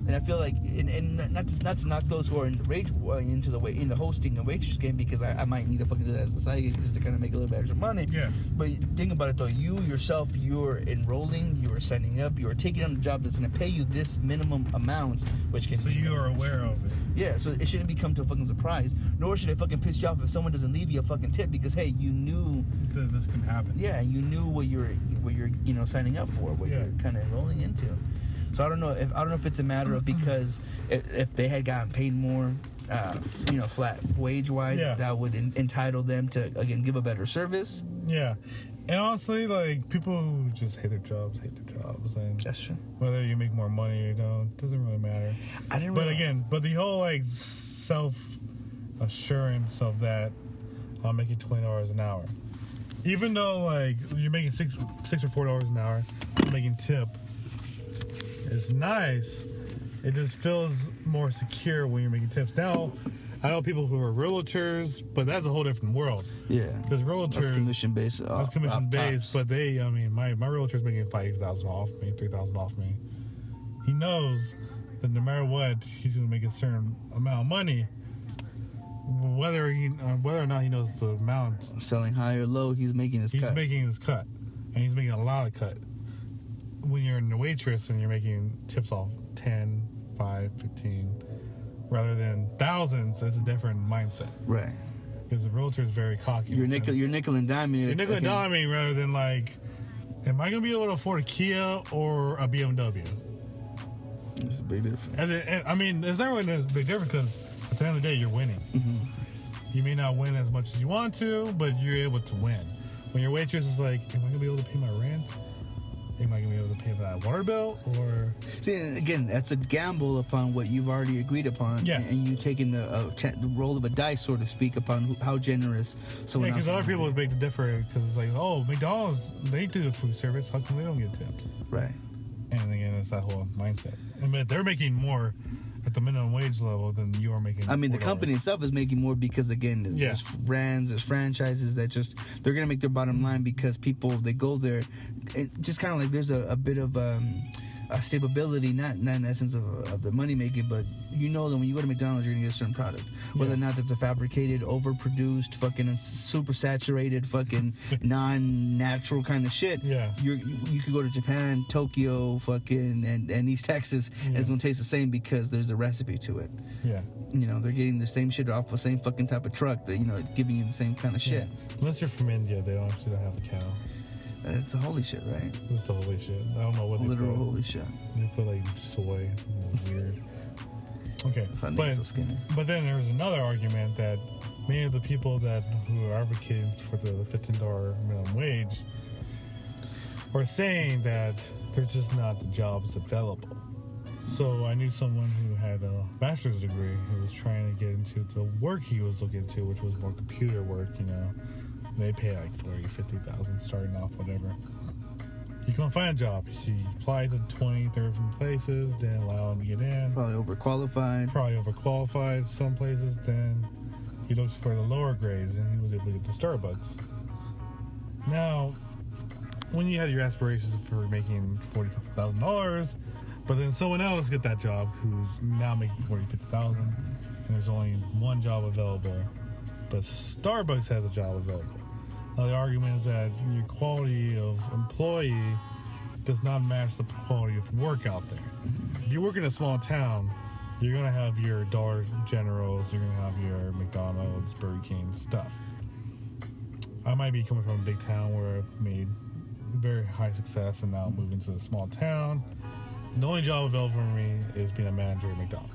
And I feel like, and not to knock those who are in the hosting and waitress game, because I might need to fucking do that as a side gig just to kind of make a little bit extra money. Yeah. But think about it though, you yourself, you're enrolling, you're signing up, you're taking on a job that's going to pay you this minimum amount, which can. So you are aware of it. Yeah. So it shouldn't become to a fucking surprise. Nor should it fucking piss you off if someone doesn't leave you a fucking tip because hey, you knew this can happen. Yeah, you knew what you're signing up for, what you're kind of enrolling into. So I don't know if it's a matter of because if they had gotten paid more, flat wage wise, that would entitle them to again give a better service. Yeah, and honestly, like people who just hate their jobs, and that's true. Whether you make more money or don't, doesn't really matter. But the whole like self assurance of that, I'm making $20 an hour, even though like you're making $6 or $4 an hour, you're making tip. It's nice. It just feels more secure when you're making tips. Now, I know people who are realtors, but that's a whole different world. Yeah. Because realtors... That's commission-based. That's commission-based, but my realtor's making $5,000 off me, $3,000 off me. He knows that no matter what, he's going to make a certain amount of money. Whether or not he knows the amount. Selling high or low, he's making his cut. He's making his cut. And he's making a lot of cut. When you're in a waitress and you're making tips off 10, 5, 15, rather than thousands, that's a different mindset. Right. Because the realtor is very cocky. You're nickel and diming. You're nickel and diming rather than like, am I going to be able to afford a Kia or a BMW? It's a big difference. It's not really a big difference because at the end of the day, you're winning. Mm-hmm. You may not win as much as you want to, but you're able to win. When your waitress is like, am I going to be able to pay my rent? Am I going to be able to pay for that water bill? Or see, again, that's a gamble upon what you've already agreed upon. Yeah. And you taking the roll of a dice, so to speak, upon how generous someone else is. Because other people would beg to differ because it's like, oh, McDonald's, they do the food service. How come they don't get tips? Right. And again, it's that whole mindset. I mean, they're making more at the minimum wage level than you are making. I mean, $4. The company itself is making more because, again, there's brands, there's franchises that just, they're going to make their bottom line because people, they go there. And just kind of like there's a bit of stability, not in the essence of the money making, but you know that when you go to McDonald's, you're going to get a certain product. Whether or not that's a fabricated, overproduced, fucking super saturated, fucking non-natural kind of shit. Yeah. You could go to Japan, Tokyo, fucking, and East Texas, and it's going to taste the same because there's a recipe to it. Yeah. They're getting the same shit off the same fucking type of truck that, giving you the same kind of shit. Unless you're from India, they don't have the cow. It's the holy shit, right? It's the holy shit. I don't know what literal holy shit. They put like soy, something weird. Okay, but then there's another argument that many of the people who are advocating for the $15 minimum wage are saying that there's just not the jobs available. So I knew someone who had a bachelor's degree who was trying to get into the work he was looking into, which was more computer work, They pay like $40,000, $50,000 starting off, whatever. He couldn't find a job. He applied to 20, 30 different places, didn't allow him to get in. Probably overqualified. Some places, then he looks for the lower grades, and he was able to get to Starbucks. Now, when you have your aspirations for making $40,000-$50,000, but then someone else get that job who's now making $40,000-$50,000, and there's only one job available, but Starbucks has a job available. Now the argument is that your quality of employee does not match the quality of work out there. If you work in a small town, you're gonna have your Dollar Generals, you're gonna have your McDonald's, Burger King stuff. I might be coming from a big town where I've made very high success and now moving to a small town. The only job available for me is being a manager at McDonald's.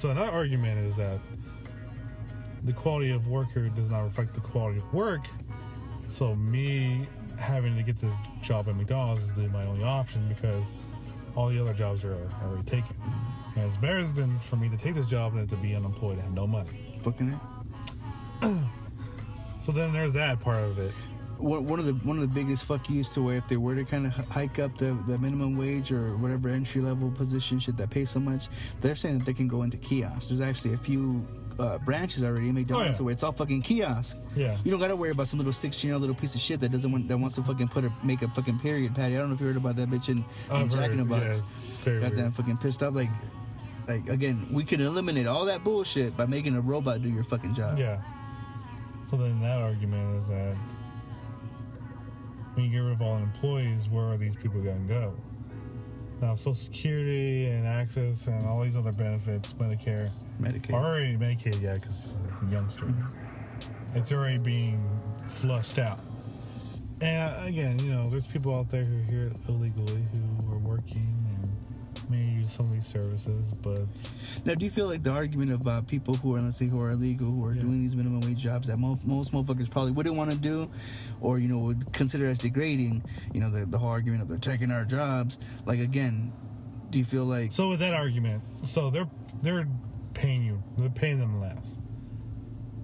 So that argument is that the quality of worker does not reflect the quality of work. So me having to get this job at McDonald's is my only option because all the other jobs are already taken. And it's better than for me to take this job than to be unemployed and have no money. Fucking it. So then there's that part of it. One of the biggest fuck yous to where if they were to kind of hike up the minimum wage or whatever entry level position shit that pays so much, they're saying that they can go into kiosks. There's actually a few branches already in McDonald's where it's all fucking kiosk. Yeah. You don't gotta worry about some little 16-year-old little piece of shit that wants to fucking make a fucking period patty. I don't know if you heard about that bitch in Jack in the Box. Got that fucking pissed off. Like again, we can eliminate all that bullshit by making a robot do your fucking job. Yeah. So then that argument is that when you get rid of all employees, where are these people going to go? Now, Social Security and Access and all these other benefits, Medicaid, already Medicaid, yeah, because the youngsters, it's already being flushed out. And again, you know, there's people out there who are here illegally who are working and may use some of these services, but now, do you feel like the argument about people who are, let's say, who are illegal, who are doing these minimum wage jobs that most motherfuckers probably wouldn't want to do, or you know would consider as degrading, you know, the whole argument of they're taking our jobs, like again, do you feel like so with that argument, so they're paying them less.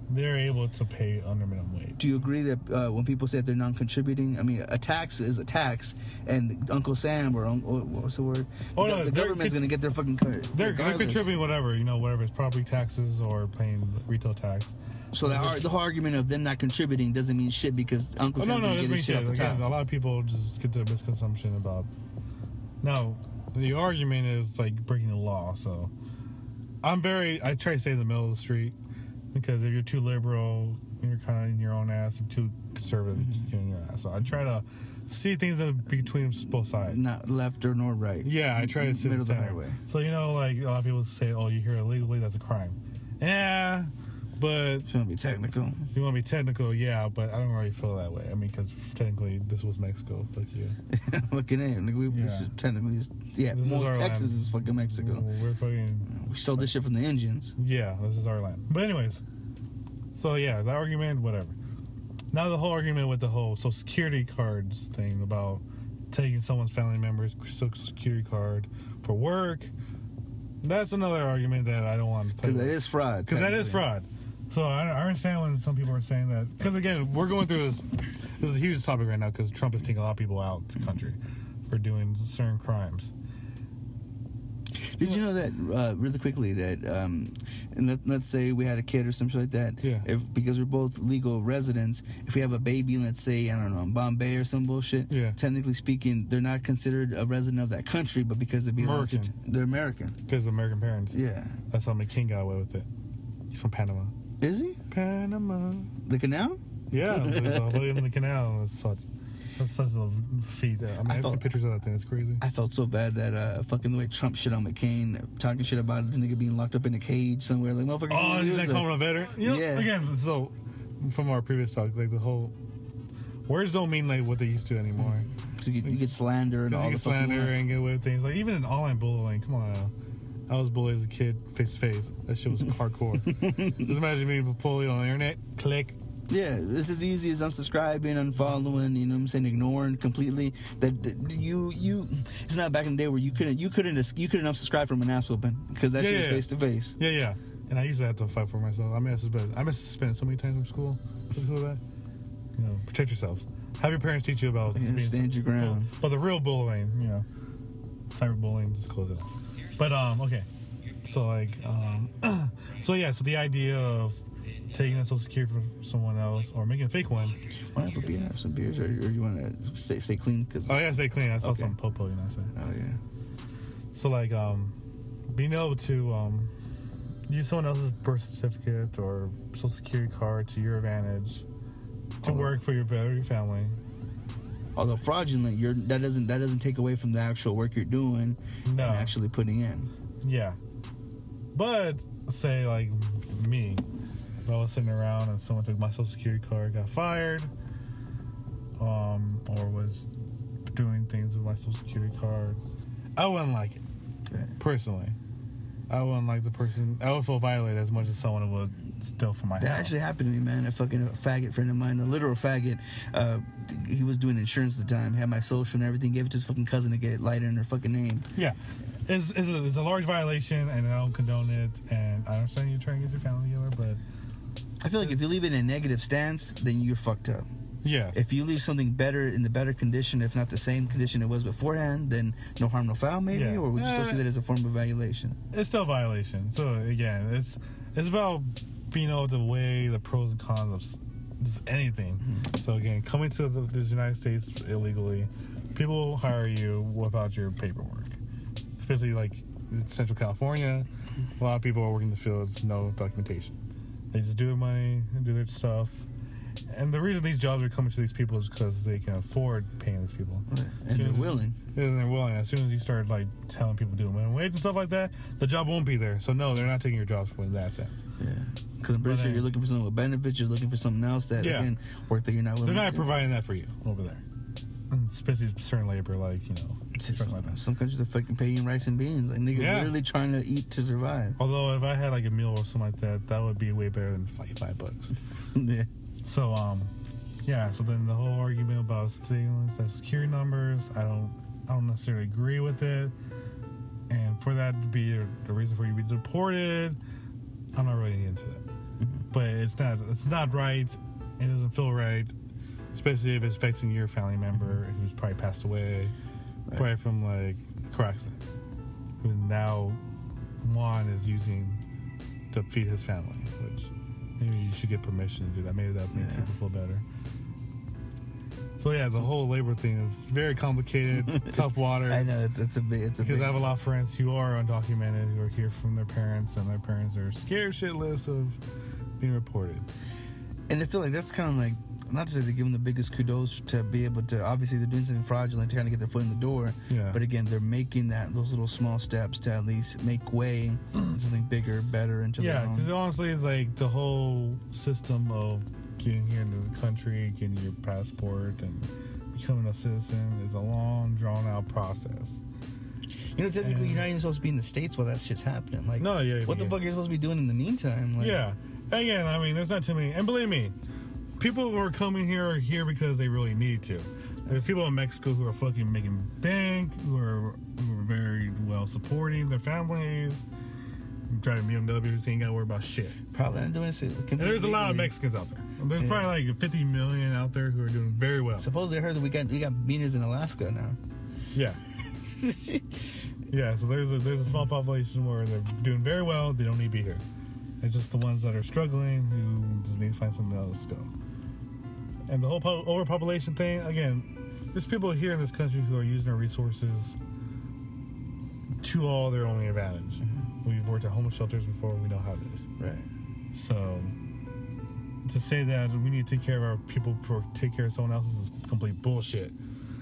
They're able to pay under minimum wage. Do you agree that when people say that they're non-contributing, I mean, a tax is a tax, and Uncle Sam or what's the word? The government's going to get their fucking cut. They're contributing whatever, you know, whatever it's property taxes or paying retail tax. So the whole argument of them not contributing doesn't mean shit because Uncle Sam's going to get his shit off the top. A lot of people just get the misconception about. Now, the argument is like breaking the law. So I try to stay in the middle of the street. Because if you're too liberal, you're kind of in your own ass. If you're too conservative, you're in your ass. So I try to see things in between both sides. Not left or nor right. Yeah, I try to sit middle of the highway. So, you know, like a lot of people say, oh, you're here illegally, that's a crime. Yeah, but... You want to be technical. You want to be technical, yeah, but I don't really feel that way. I mean, because technically, this was Mexico. Fuck you. Fucking A. Like this is technically... most Texas is fucking Mexico. We're fucking... We stole this shit from the Indians. Yeah, this is our land. But anyways, so yeah, the argument, whatever. Now the whole argument with the whole Social Security cards thing about taking someone's family member's Social Security card for work, that's another argument that I don't want to play with. Because that is fraud. Because that is fraud. So I understand when some people are saying that. Because again, we're going through this is a huge topic right now because Trump is taking a lot of people out of the country for doing certain crimes. Did you know that, really quickly, that, and let's say we had a kid or something like that, because we're both legal residents, if we have a baby, let's say, I don't know, in Bombay or some bullshit, technically speaking, they're not considered a resident of that country, but because they're American. Because of American parents. Yeah. That's how McCain got away with it. He's from Panama. Is he? Panama. The canal? Yeah, the canal is such a feat. I mean, I've seen pictures of that thing. It's crazy. I felt so bad that fucking the way Trump shit on McCain, talking shit about this nigga being locked up in a cage somewhere. Like, motherfucker. Oh, is that calling a veteran? You know, again, so from our previous talk, like the whole words don't mean like what they used to anymore. So you get slander and all. You get slander and get away with things. Like even in online bullying. Come on now. I was bullied as a kid, face to face. That shit was hardcore. Just imagine being bullied on the internet. Click. Yeah, it's as easy as unsubscribing, unfollowing, you know what I'm saying, ignoring completely. That you it's not back in the day where you couldn't unsubscribe from an ass whooping because that shit was face to face. Yeah. And I used to have to fight for myself. I miss spending so many times in school because of that. You know, protect yourselves. Have your parents teach you about stand your ground. But the real bullying, you know, cyberbullying, just close it off. But okay. So like, so the idea of taking a social security from someone else or making a fake one. Want to have a beer? Have some beers, or you want to stay clean? Cause Stay clean. I saw Okay. some popo, you know what I'm saying? Oh yeah. So like, being able to use someone else's birth certificate or social security card to your advantage to work for your family. Although fraudulent, that doesn't take away from the actual work you're doing and actually putting in. Yeah. But say like me, if I was sitting around and someone took my social security card, got fired, or was doing things with my social security card, I wouldn't like it. Right. Personally. I wouldn't like the person. I would feel violated as much as someone would steal from my house. That actually happened to me, man. A faggot friend of mine, a literal faggot. He was doing insurance at the time, had my social and everything, gave it to his fucking cousin to get it lighter in her fucking name. Yeah. It's a large violation, and I don't condone it, and I understand you're trying to get your family together, but I feel like if you leave it in a negative stance, then you're fucked up. yeah. If you leave something better in the better condition, if not the same condition it was beforehand, then no harm, no foul, maybe? Yeah. Or would you still see that as a form of violation? It's still a violation. So again, it's about being able to weigh the pros and cons of just anything. Mm-hmm. So again, coming to the United States illegally, people will hire you without your paperwork. Especially like in Central California, a lot of people are working in the fields, no documentation. They just do their money and do their stuff. And the reason these jobs are coming to these people is because they can afford paying these people. Right. And they're willing. And they're willing. As soon as you start like telling people to do minimum wage and stuff like that, the job won't be there. So no, they're not taking your jobs for that sense. Yeah. Because I'm pretty sure you're looking for something with benefits. You're looking for something else that, again, work that you're not willing They're to not do. providing that for you over there. And especially certain labor, like, construction like that. Some countries are fucking paying rice and beans. Like, niggas literally trying to eat to survive. Although if I had like a meal or something like that, that would be way better than like $5. Yeah. So, so then the whole argument about stealing security numbers, I don't necessarily agree with it. And for that to be the reason for you to be deported, I'm not really into that. Mm-hmm. But it's not right. It doesn't feel right, especially if it's affecting your family member who's probably passed away, probably from like car accident, who now Juan is using to feed his family, which maybe you should get permission to do that. Maybe that would make people feel better. So yeah, the whole labor thing is very complicated. It's tough waters. I know it's a because I have a lot of friends who are undocumented, who are here from their parents, and their parents are scared shitless of being reported. And I feel like that's kind of like, not to say they give them the biggest kudos to be able to, obviously they're doing something fraudulent to kind of get their foot in the door. Yeah. But again, they're making those little small steps to at least make way to something bigger, better into their own. Because honestly, it's like the whole system of getting here into the country, getting your passport, and becoming a citizen is a long, drawn-out process. Technically, you're not even supposed to be in the States while that shit's happening. Like, what the fuck are you supposed to be doing in the meantime? Like, yeah. Again, I mean, there's not too many. And believe me, people who are coming here are here because they really need to. There's people in Mexico who are fucking making bank, who are very well supporting their families, driving BMWs, ain't got to worry about shit. Probably not doing shit. And there's a lot of Mexicans out there. There's probably like 50 million out there who are doing very well. Supposedly, I heard that we got meters in Alaska now. Yeah. Yeah, so there's a small population where they're doing very well. They don't need to be here. It's just the ones that are struggling who just need to find something else to go. And the whole overpopulation thing, again, there's people here in this country who are using our resources to all their own advantage. Mm-hmm. We've worked at homeless shelters before. We know how it is. Right. So to say that we need to take care of our people before take care of someone else is complete bullshit.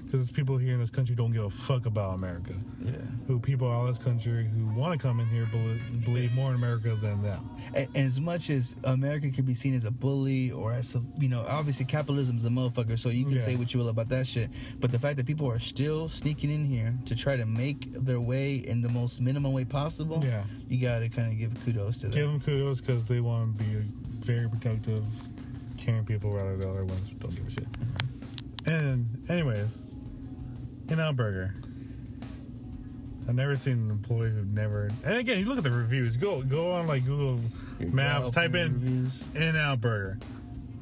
Because people here in this country don't give a fuck about America. Yeah. Who people out of this country who want to come in here believe more in America than them. And as much as America can be seen as a bully or as a, obviously capitalism is a motherfucker, so you can say what you will about that shit. But the fact that people are still sneaking in here to try to make their way in the most minimum way possible, you gotta kind of give kudos to them. Give them kudos because they want to be very protective, caring people rather than other ones who don't give a shit. And anyways, In-N-Out Burger. I've never seen an employee who never. And again, you look at the reviews. Go on like Google Maps. Type in reviews. In-N-Out Burger.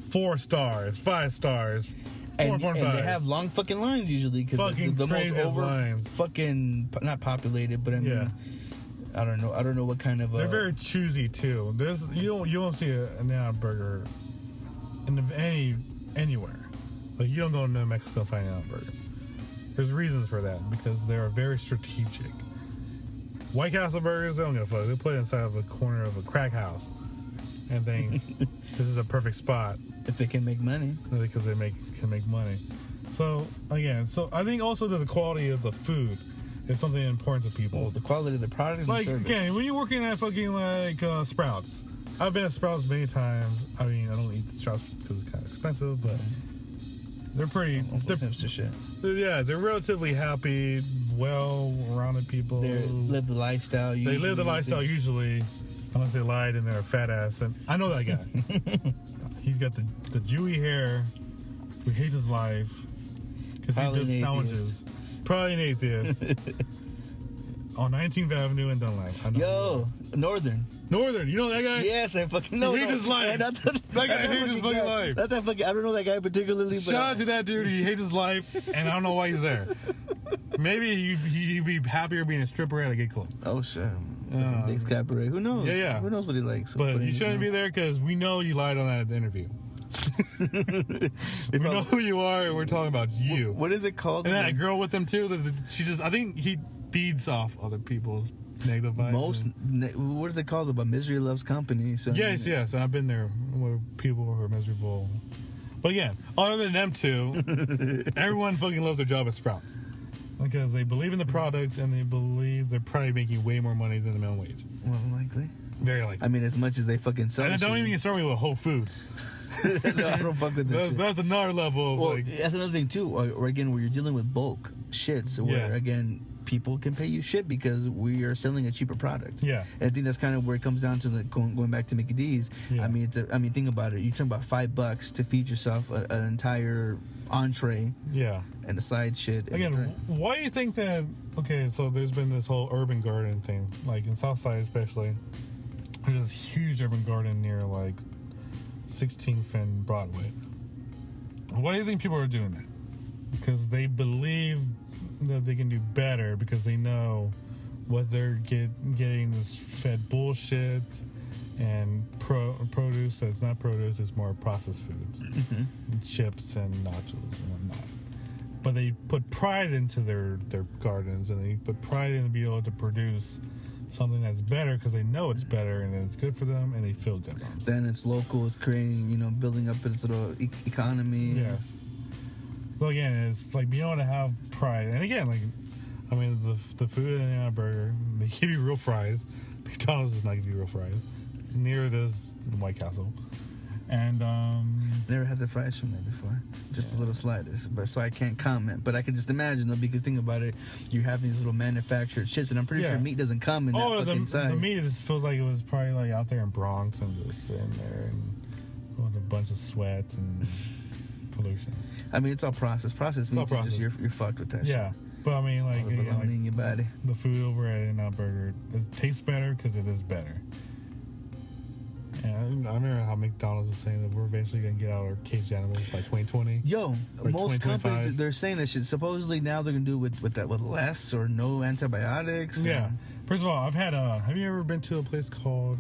4 stars, 5 stars, 4.5. And they have long fucking lines usually because the most over lines. fucking not populated, but I mean, I don't know what kind of. They're very choosy too. You don't see an In-N-Out burger anywhere. Like you don't go to Mexico and find an In-N-Out burger. There's reasons for that because they are very strategic. White Castle burgers, they don't give a fuck. They put it inside of a corner of a crack house and think this is a perfect spot. If they can make money. Because they can make money. So, again, I think also that the quality of the food is something important to people. Oh, the quality of the product and like, the service. Again, when you're working at fucking, like, Sprouts. I've been at Sprouts many times. I mean, I don't eat Sprouts because it's kind of expensive, but they're pretty... They're hipster shit. They're relatively happy, well-rounded people. They live the lifestyle. They live the lifestyle usually, unless they lied and they're a fat ass. And I know that guy. He's got the Jewy hair. He hates his life because he does sandwiches. Probably an atheist. On 19th Avenue in Dunlap. Yo, Northern. You know that guy? Yes, I fucking know. He hates his life. That guy hates his fucking life. Not that fucking. I don't know that guy particularly. But Shout out to that dude. He hates his life, and I don't know why he's there. Maybe he'd be happier being a stripper at a gay club. Oh shit. Nick's Cabaret. Who knows? Yeah. Who knows what he likes? But you shouldn't be there because we know you lied on that interview. We know who you are, and we're talking about you. What is it called? And that girl with them too. I think he feeds off other people's negative vibes. What is it called? About misery loves company. So yes. I've been there where people who are miserable. But again, other than them two, everyone fucking loves their job at Sprouts because they believe in the products and they believe they're probably making way more money than the minimum wage. Well, likely. Very likely. I mean, as much as they fucking sell. And don't even start me with Whole Foods. No, I don't fuck with this. That's another level of that's another thing too. Or again, where you're dealing with bulk shits, where again people can pay you shit because we are selling a cheaper product. Yeah, and I think that's kind of where it comes down to going back to Mickey D's. Yeah. I mean, think about it. You're talking about $5 to feed yourself an entire entree. Yeah, and the side shit. Again, why do you think that? Okay, so there's been this whole urban garden thing, like in Southside especially. There's this huge urban garden near like 16th and Broadway. Why do you think people are doing that? Because they believe that they can do better because they know what they're getting is fed bullshit and produce that's not produce, it's more processed foods. Mm-hmm. Chips and nachos and whatnot. But they put pride into their gardens and they put pride in being able to produce something that's better because they know it's better and it's good for them and they feel good about it. Then it's local, it's creating, building up its little economy. Yes. So again, it's like being able to have pride. And again, like, I mean, the food in a burger, they give you real fries. McDonald's does not give you real fries. Neither does White Castle. And never had the fries from there before. Just a little sliders, but so I can't comment. But I can just imagine though, because think about it, you have these little manufactured shits, and I'm pretty sure meat doesn't come in that fucking size. The meat just feels like it was probably like out there in Bronx and just sitting there and with a bunch of sweat and pollution. I mean, it's all processed. Processed meat, you're fucked with that. Yeah, shit. But I mean, like, in your body. The food over at In-N-Out Burger, it tastes better because it is better. And I remember how McDonald's was saying that we're eventually going to get out our caged animals by 2020. Yo, most companies, they're saying that shit. Supposedly now they're going to do with less or no antibiotics. Yeah. First of all, I've had have you ever been to a place called,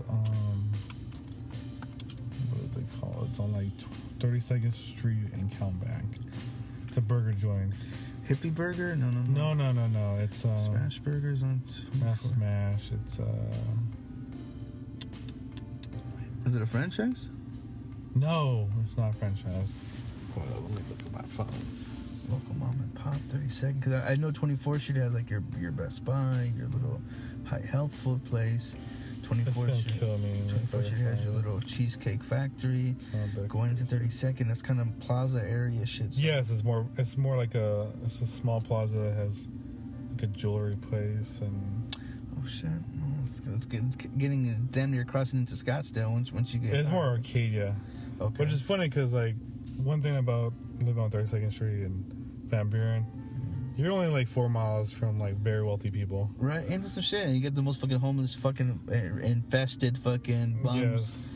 what is it called? It's on like 32nd Street in Countback. It's a burger joint. Hippie Burger? No. It's Smash Burgers on Smash. It's Is it a franchise? No, it's not a franchise. Hold on, let me look at my phone. Local mom and pop, 32nd. Because I know 24th Street has like your Best Buy, your little high health food place. 24th Street has your little Cheesecake Factory. Going into 32nd, that's kind of plaza area shit. So. Yes, it's more like it's a small plaza that has like a jewelry place and. Oh shit! It's getting damn near crossing into Scottsdale once you get. It's more Arcadia, okay. Which is funny because like one thing about living on 32nd Street in Van Buren, you're only like 4 miles from like very wealthy people. Right, and some shit. And you get the most fucking homeless, fucking infested, fucking bums. Yes,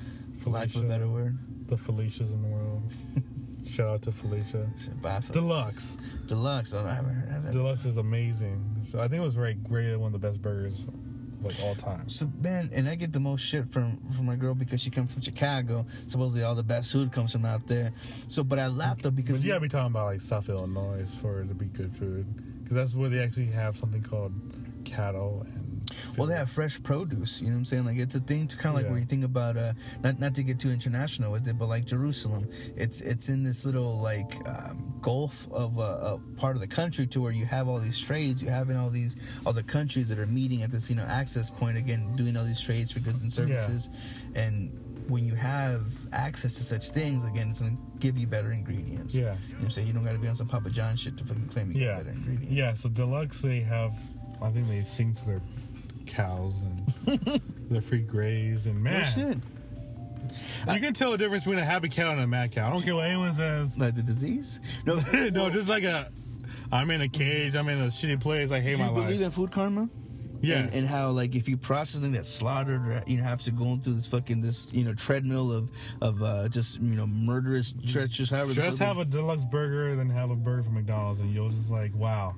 for lack of a better word. The Felicias in the world. Shout out to Felicia. Bye, Felicia. Deluxe. Oh, I haven't heard of that. Deluxe is amazing. So I think it was rated one of the best burgers like all time. So man, and I get the most shit from my girl because she comes from Chicago. Supposedly all the best food comes from out there. So, but I laughed though because But you gotta be talking about like South Illinois for it to be good food, because that's where they actually have something called cattle and. Well, they have fresh produce, you know what I'm saying? Like, it's a thing to kind of like where you think about, not to get too international with it, but like Jerusalem, it's in this little like gulf of a part of the country to where you have all these trades, you have in all these other countries that are meeting at this, access point, again, doing all these trades for goods and services. And when you have access to such things, again, it's going to give you better ingredients. Yeah. You know what I'm saying? You don't got to be on some Papa John shit to fucking claim you get better ingredients. Yeah, so Deluxe, they have, I think they sing to their cows and they're free graze, and man, shit. You can tell the difference between a happy cow and a mad cow. I don't care what anyone says. Like the disease? No, no, just like I'm in a cage, I'm in a shitty place, I hate my life. Do you believe in food karma? Yeah. And how, like, if you process something that's slaughtered, or, have to go through this fucking, treadmill of just, murderous, treacherous, however. Just have a deluxe burger, then have a burger from McDonald's, and you'll just like, wow,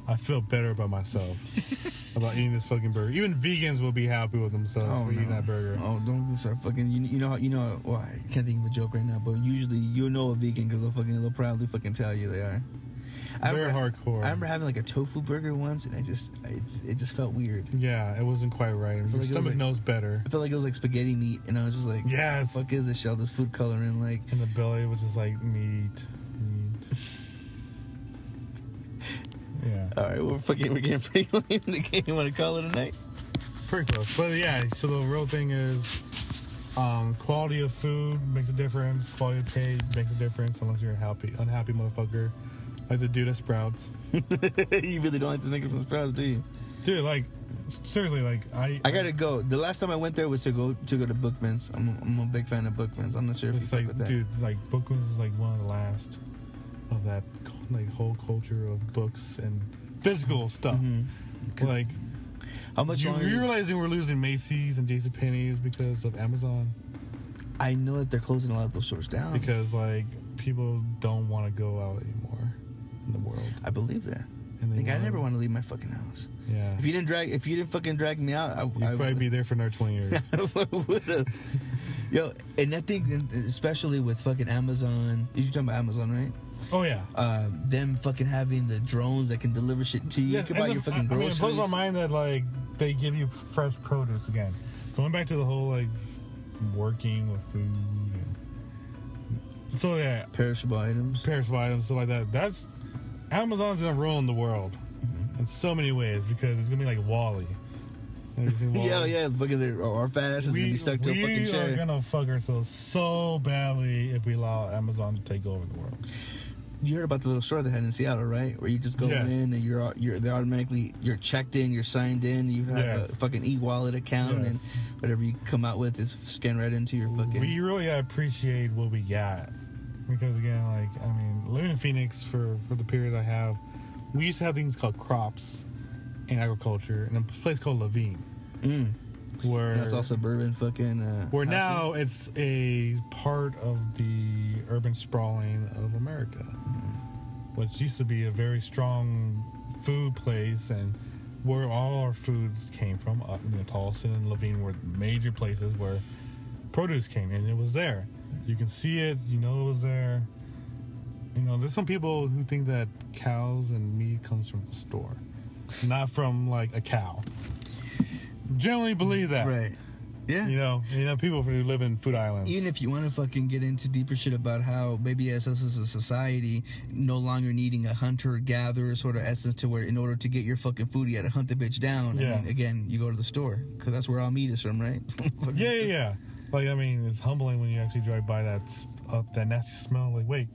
I feel better about myself about eating this fucking burger. Even vegans will be happy with themselves for eating that burger. Oh, don't start fucking. Well, I can't think of a joke right now, but usually a vegan because they'll proudly fucking tell you they are. They're hardcore. I remember having like a tofu burger once, and it just felt weird. Yeah, it wasn't quite right. Your stomach knows better. I felt like it was like spaghetti meat, and I was just like, yes. What the fuck is this shit? This food coloring, like. In the belly, which is like meat. Yeah. All right, we're getting pretty late in the game. You want to call it a night? Pretty close. But yeah, so the real thing is quality of food makes a difference. Quality of pay makes a difference unless you're a unhappy motherfucker. Like the dude at Sprouts. You really don't like this nigga from Sprouts, do you? Dude, like, seriously, like, I gotta go. The last time I went there was to go to Bookman's. I'm a big fan of Bookman's. I'm not sure if you fuck with that. Dude, like, Bookman's is like one of the last of that like whole culture of books and physical stuff. Mm-hmm. Like, how much you're realizing we're losing Macy's and JCPenney's because of Amazon? I know that they're closing a lot of those stores down because like people don't want to go out anymore in the world. I believe that. I never want to leave my fucking house. Yeah. If you didn't fucking drag me out, I'd probably be there for another 20 years. Yo, and I think especially with fucking Amazon, you're talking about Amazon, right? Oh yeah. Them fucking having the drones that can deliver shit to you. Yes, you can buy your fucking groceries. It blows my mind that like they give you fresh produce again. Going back to the whole like working with food and so yeah. Perishable items, stuff like that. That's Amazon's gonna ruin the world in so many ways because it's gonna be like Wall-E. Yeah, fucking our fat asses gonna be stuck to a fucking chair. We are gonna fuck ourselves so badly if we allow Amazon to take over the world. You heard about the little store they had in Seattle, right? Where you just go in and you're checked in, you're signed in, you have a fucking e-wallet account, and whatever you come out with is scanned right into your fucking. We really gotta appreciate what we got because again, like I mean, living in Phoenix for the period I have, we used to have things called crops in agriculture in a place called Levine. Where that's all suburban fucking where housing. Now it's a part of the urban sprawling of America, which used to be a very strong food place and where all our foods came from. Tolleson and Levine were major places where produce came in. It was there. You can see it. You know it was there. There's some people who think that cows and meat comes from the store, not from like a cow. Generally believe that. Right. Yeah. People who live in food islands. Even if you want to fucking get into deeper shit about how maybe us as a society no longer needing a hunter-gatherer sort of essence to where in order to get your fucking food you had to hunt the bitch down. Yeah. I mean, again, you go to the store because that's where all meat is from, right? Yeah. Like, I mean, it's humbling when you actually drive by that nasty smell. Like, wait,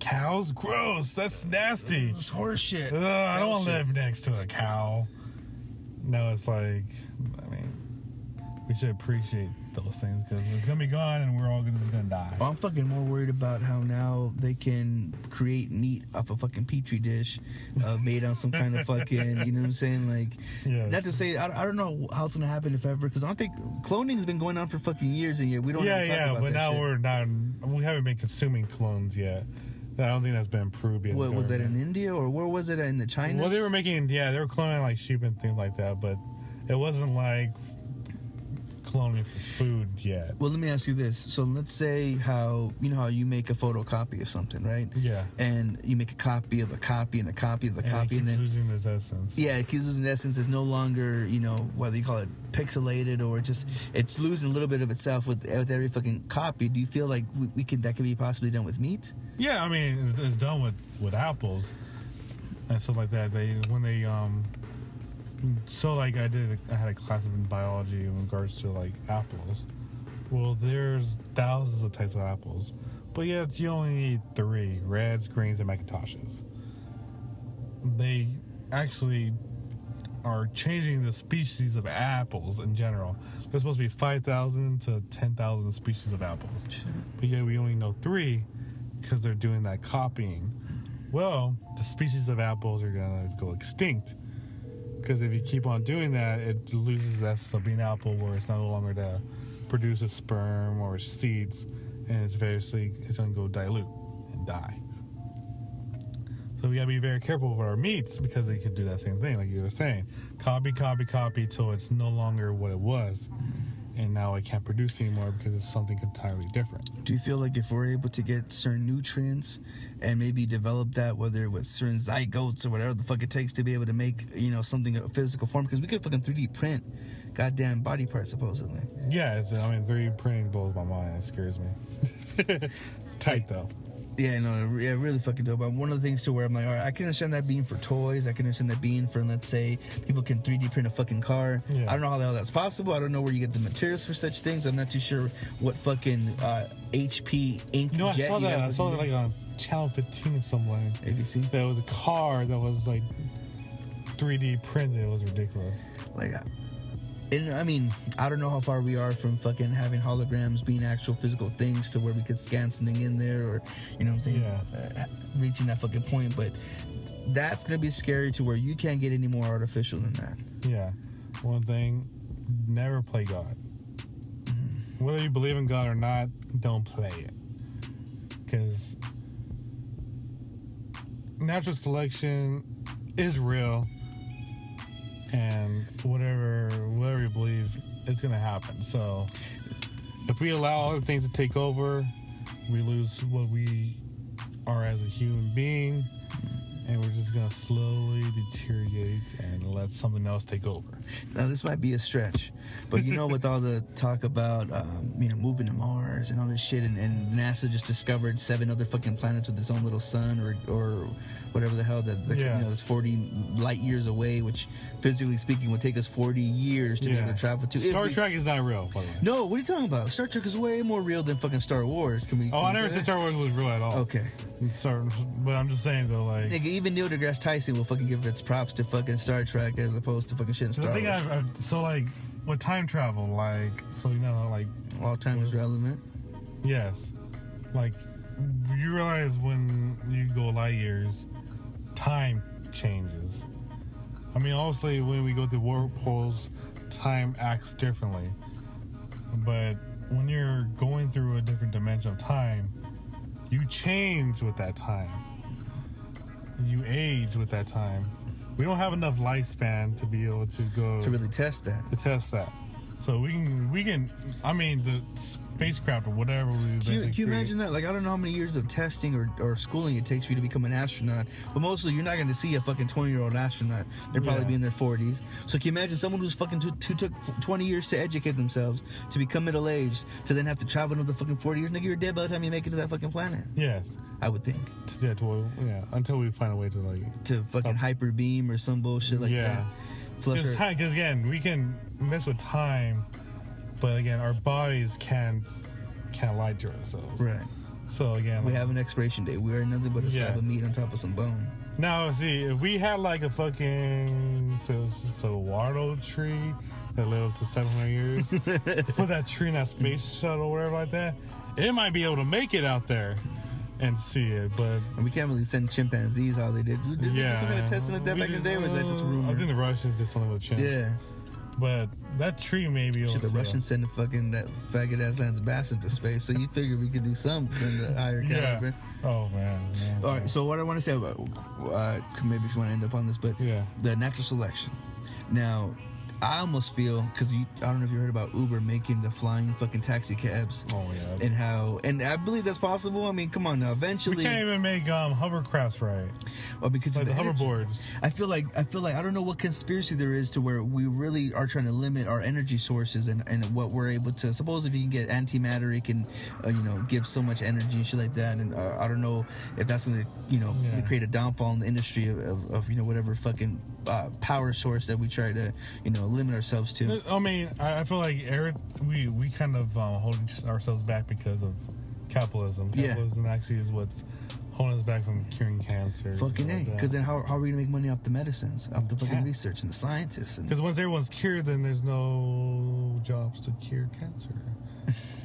cows? Gross. That's nasty. It's horse shit. I don't want to live next to a cow. No, it's like, I mean, we should appreciate those things because it's going to be gone and we're all just going to die. I'm fucking more worried about how now they can create meat off a fucking petri dish made on some kind of fucking, you know what I'm saying? Like, not to say, I don't know how it's going to happen if ever because I don't think cloning has been going on for fucking years and yet we don't have to talk about but that now we haven't been consuming clones yet. I don't think that's been proved yet. What was that in India or where was it in the China? Well, they were cloning like sheep and things like that, but it wasn't like cloning for food yet. Well, let me ask you this. So let's say how you make a photocopy of something, right? Yeah. And you make a copy of a copy and a copy of a copy, and then losing its essence. Yeah, it keeps losing essence. It's no longer, whether you call it pixelated or it's losing a little bit of itself with every fucking copy. Do you feel like that could be possibly done with meat? Yeah, I mean, it's done with apples and stuff like that. So like I had a class in biology in regards to like apples. Well, there's thousands of types of apples, but yet you only need 3: reds, greens, and Macintoshes. They actually are changing the species of apples in general. There's supposed to be 5,000 to 10,000 species of apples, but yet we only know 3 because they're doing that copying. Well, the species of apples are gonna go extinct. Because if you keep on doing that, it loses that essence of being an apple, where it's no longer to produce a sperm or seeds, and it's going to go dilute and die. So we got to be very careful with our meats, because they can do that same thing, like you were saying. Copy till it's no longer what it was, and now it can't produce anymore because it's something entirely different. Do you feel like if we're able to get certain nutrients and maybe develop that, whether with certain zygotes or whatever the fuck it takes to be able to make, something a physical form, because we could fucking 3D print goddamn body parts supposedly. Yeah, 3D printing blows my mind. It scares me. Tight though. Yeah, no, yeah, really fucking dope. But one of the things to where I'm like, all right, I can understand that being for toys. I can understand that being for, let's say, people can 3D print a fucking car. Yeah. I don't know how the hell that's possible. I don't know where you get the materials for such things. I'm not too sure what fucking HP ink jet I you have. I saw that like on Channel 15 or something. ABC? There was a car that was like 3D printed. It was ridiculous. And I mean, I don't know how far we are from fucking having holograms being actual physical things to where we could scan something in there, or, you know what I'm saying? Yeah. Reaching that fucking point. But that's going to be scary to where you can't get any more artificial than that. Yeah. One thing, never play God. Whether you believe in God or not, don't play it. Because natural selection is real. And whatever you believe, it's gonna happen. So if we allow other things to take over, we lose what we are as a human being, and we're just gonna slowly deteriorate and let something else take over. Now this might be a stretch, but with all the talk about moving to Mars and all this shit, and NASA just discovered 7 other fucking planets with its own little sun or whatever the hell that's 40 light years away, which physically speaking would take us 40 years to be able to travel to. Star Trek is not real, by the way. No, what are you talking about? Star Trek is way more real than fucking Star Wars. I never said Star Wars was real at all. Okay. But I'm just saying though, like, nigga, even Neil deGrasse Tyson will fucking give its props to fucking Star Trek as opposed to fucking shit in Star Wars. So like with time travel, like, so like all time is relevant. Yes, like you realize when you go light years, time changes. I mean, obviously when we go through wormholes, time acts differently. But when you're going through a different dimension of time, you change with that time. You age with that time. We don't have enough lifespan to be able to go to really test that. So we can. I mean, the spacecraft or whatever we. Can you imagine that? Like, I don't know how many years of testing or schooling it takes for you to become an astronaut, but mostly you're not going to see a fucking 20-year-old astronaut. They'll probably be in their 40s. So can you imagine someone who's fucking who took 20 years to educate themselves to become middle-aged to then have to travel another fucking 40 years? Nigga, you're dead by the time you make it to that fucking planet. Yes, I would think. Until we find a way to fucking hyper beam or some bullshit like that. Because again, we can mess with time, but again, our bodies can't lie to ourselves. Right. So again, we have an expiration date. We are nothing but a slab of meat on top of some bone. Now, see, if we had like a fucking saguaro tree that lived up to 700 years, put that tree in that space shuttle or whatever like that, it might be able to make it out there and see it, but we can't really send chimpanzees how they did. Did they do some kind of testing like that back in the day, or was that just rumor? I think the Russians did something with chimps. Yeah. But that tree may be able to. The Russians send that faggot ass Lance Bass into space, so you figure we could do something in the higher caliber. Oh man. All right, so what I want to say about maybe if you want to end up on this, but the natural selection. Now, I almost feel, because I don't know if you heard about Uber making the flying fucking taxi cabs. Oh yeah. And I believe that's possible. I mean, come on now. Eventually, We can't even make hovercrafts right. well, because Like of the energy. hoverboards. I feel like I don't know what conspiracy there is to where we really are trying to limit our energy sources and what we're able to. Suppose if you can get antimatter, it can give so much energy and shit like that. And I don't know if that's going to create a downfall in the industry of whatever fucking power source that we try to limit ourselves to. I mean, I feel like we kind of hold ourselves back because of capitalism. Yeah. Capitalism actually is what's holding us back from curing cancer. Fucking A. Because then how are we going to make money off the medicines, off the fucking can't. research and the scientists? Because once everyone's cured, then there's no jobs to cure cancer.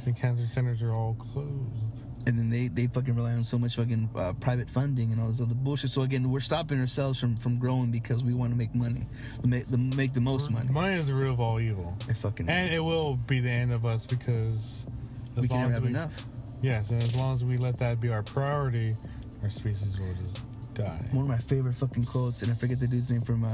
The cancer centers are all closed. And then they fucking rely on so much fucking private funding and all this other bullshit. So again, we're stopping ourselves from growing because we want to make money, make the most money. Money is the root of all evil. It fucking And it will be the end of us because we can never have enough. Yes, and as long as we let that be our priority, our species will just die. One of my favorite fucking quotes, and I forget the dude's name from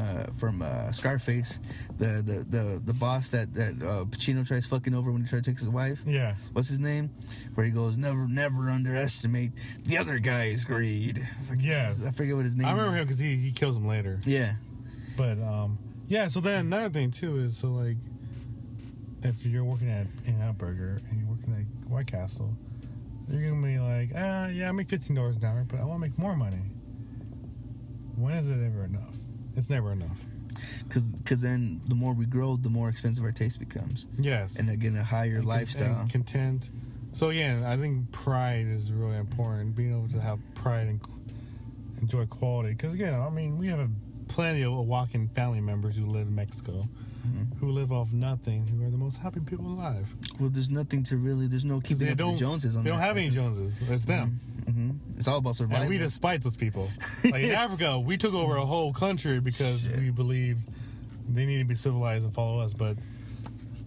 Scarface, the boss that Pacino tries fucking over when he tries to take his wife. Yeah. What's his name? Where he goes, never underestimate the other guy's greed. Yes. I forget what his name. I remember him because he kills him later. Yeah. But yeah. So then another thing too is like if you're working at In-N-Out Burger and you're working at White Castle, you're gonna be like, yeah, I make $15 an hour, but I want to make more money. When is it ever enough? It's never enough. Because then the more we grow, the more expensive our taste becomes. Yes. And again, a higher lifestyle. And content. So yeah, I think pride is really important. Being able to have pride and enjoy quality. Because again, I mean, we have plenty of walking family members who live in Mexico, who live off nothing, who are the most happy people alive. Well, there's nothing to really. There's no keeping up with the Joneses on They don't that have any business. Joneses. It's them. It's all about survival. And we despise those people. Like in Africa, we took over a whole country because we believed they need to be civilized and follow us. But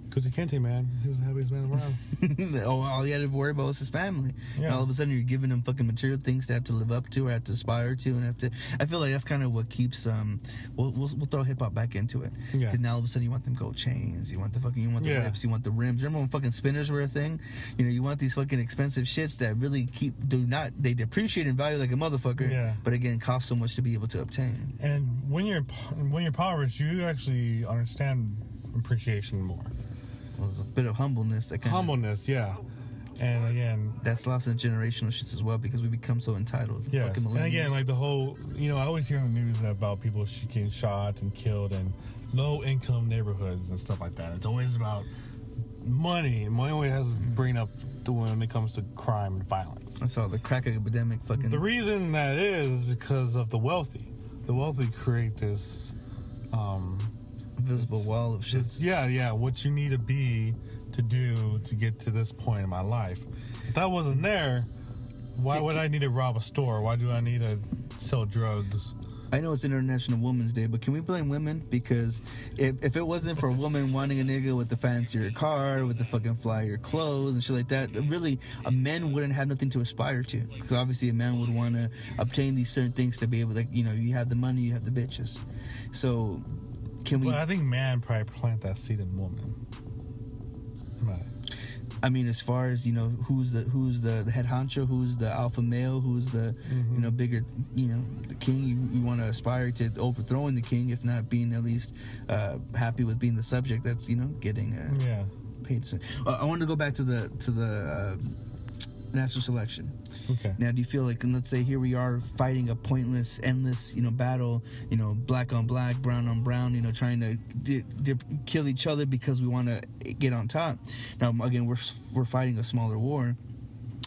Kunta Kinte, man, he was the happiest man around. All he had to worry about was his family. Yeah. And all of a sudden, you're giving him fucking material things to have to live up to, or have to aspire to, and have to. I feel like that's kind of what keeps. We'll throw hip hop back into it. Yeah. Because now all of a sudden you want them gold chains, you want the Yeah. whips, you want the rims. Remember when fucking spinners were a thing? You want these fucking expensive shits that really they depreciate in value like a motherfucker. Yeah. But again, cost so much to be able to obtain. And when you're impoverished, you actually understand appreciation more. Well, there's a bit of humbleness that kind Humbleness, yeah. And again, that's lost in generational shits as well because we become so entitled. yes. Fucking And again, millennials. like the whole, I always hear on the news about people getting shot and killed in low-income neighborhoods and stuff like that. It's always about money. Money always has to bring up when it comes to crime and violence. I saw the crack epidemic fucking. The reason that is because of the wealthy. The wealthy create this invisible wall of shit. What you need to be to do to get to this point in my life. If that wasn't there, why would I need to rob a store? Why do I need to sell drugs? I know it's International Women's Day, but can we blame women? Because if it wasn't for a woman wanting a nigga with the fancier car, with the fucking flyer clothes and shit like that, really, a man wouldn't have nothing to aspire to. Because obviously a man would want to obtain these certain things to be able to, you have the money, you have the bitches. So, can we... Well, I think man probably plant that seed in woman. Right. I mean, as far as who's the head honcho, who's the alpha male, who's the bigger the king. You want to aspire to overthrowing the king, if not being at least happy with being the subject that's getting paid. I want to go back to the natural selection. Okay. Now, do you feel like, and let's say here we are fighting a pointless, endless, battle, black on black, brown on brown, trying to kill each other because we want to get on top. Now, again, we're fighting a smaller war.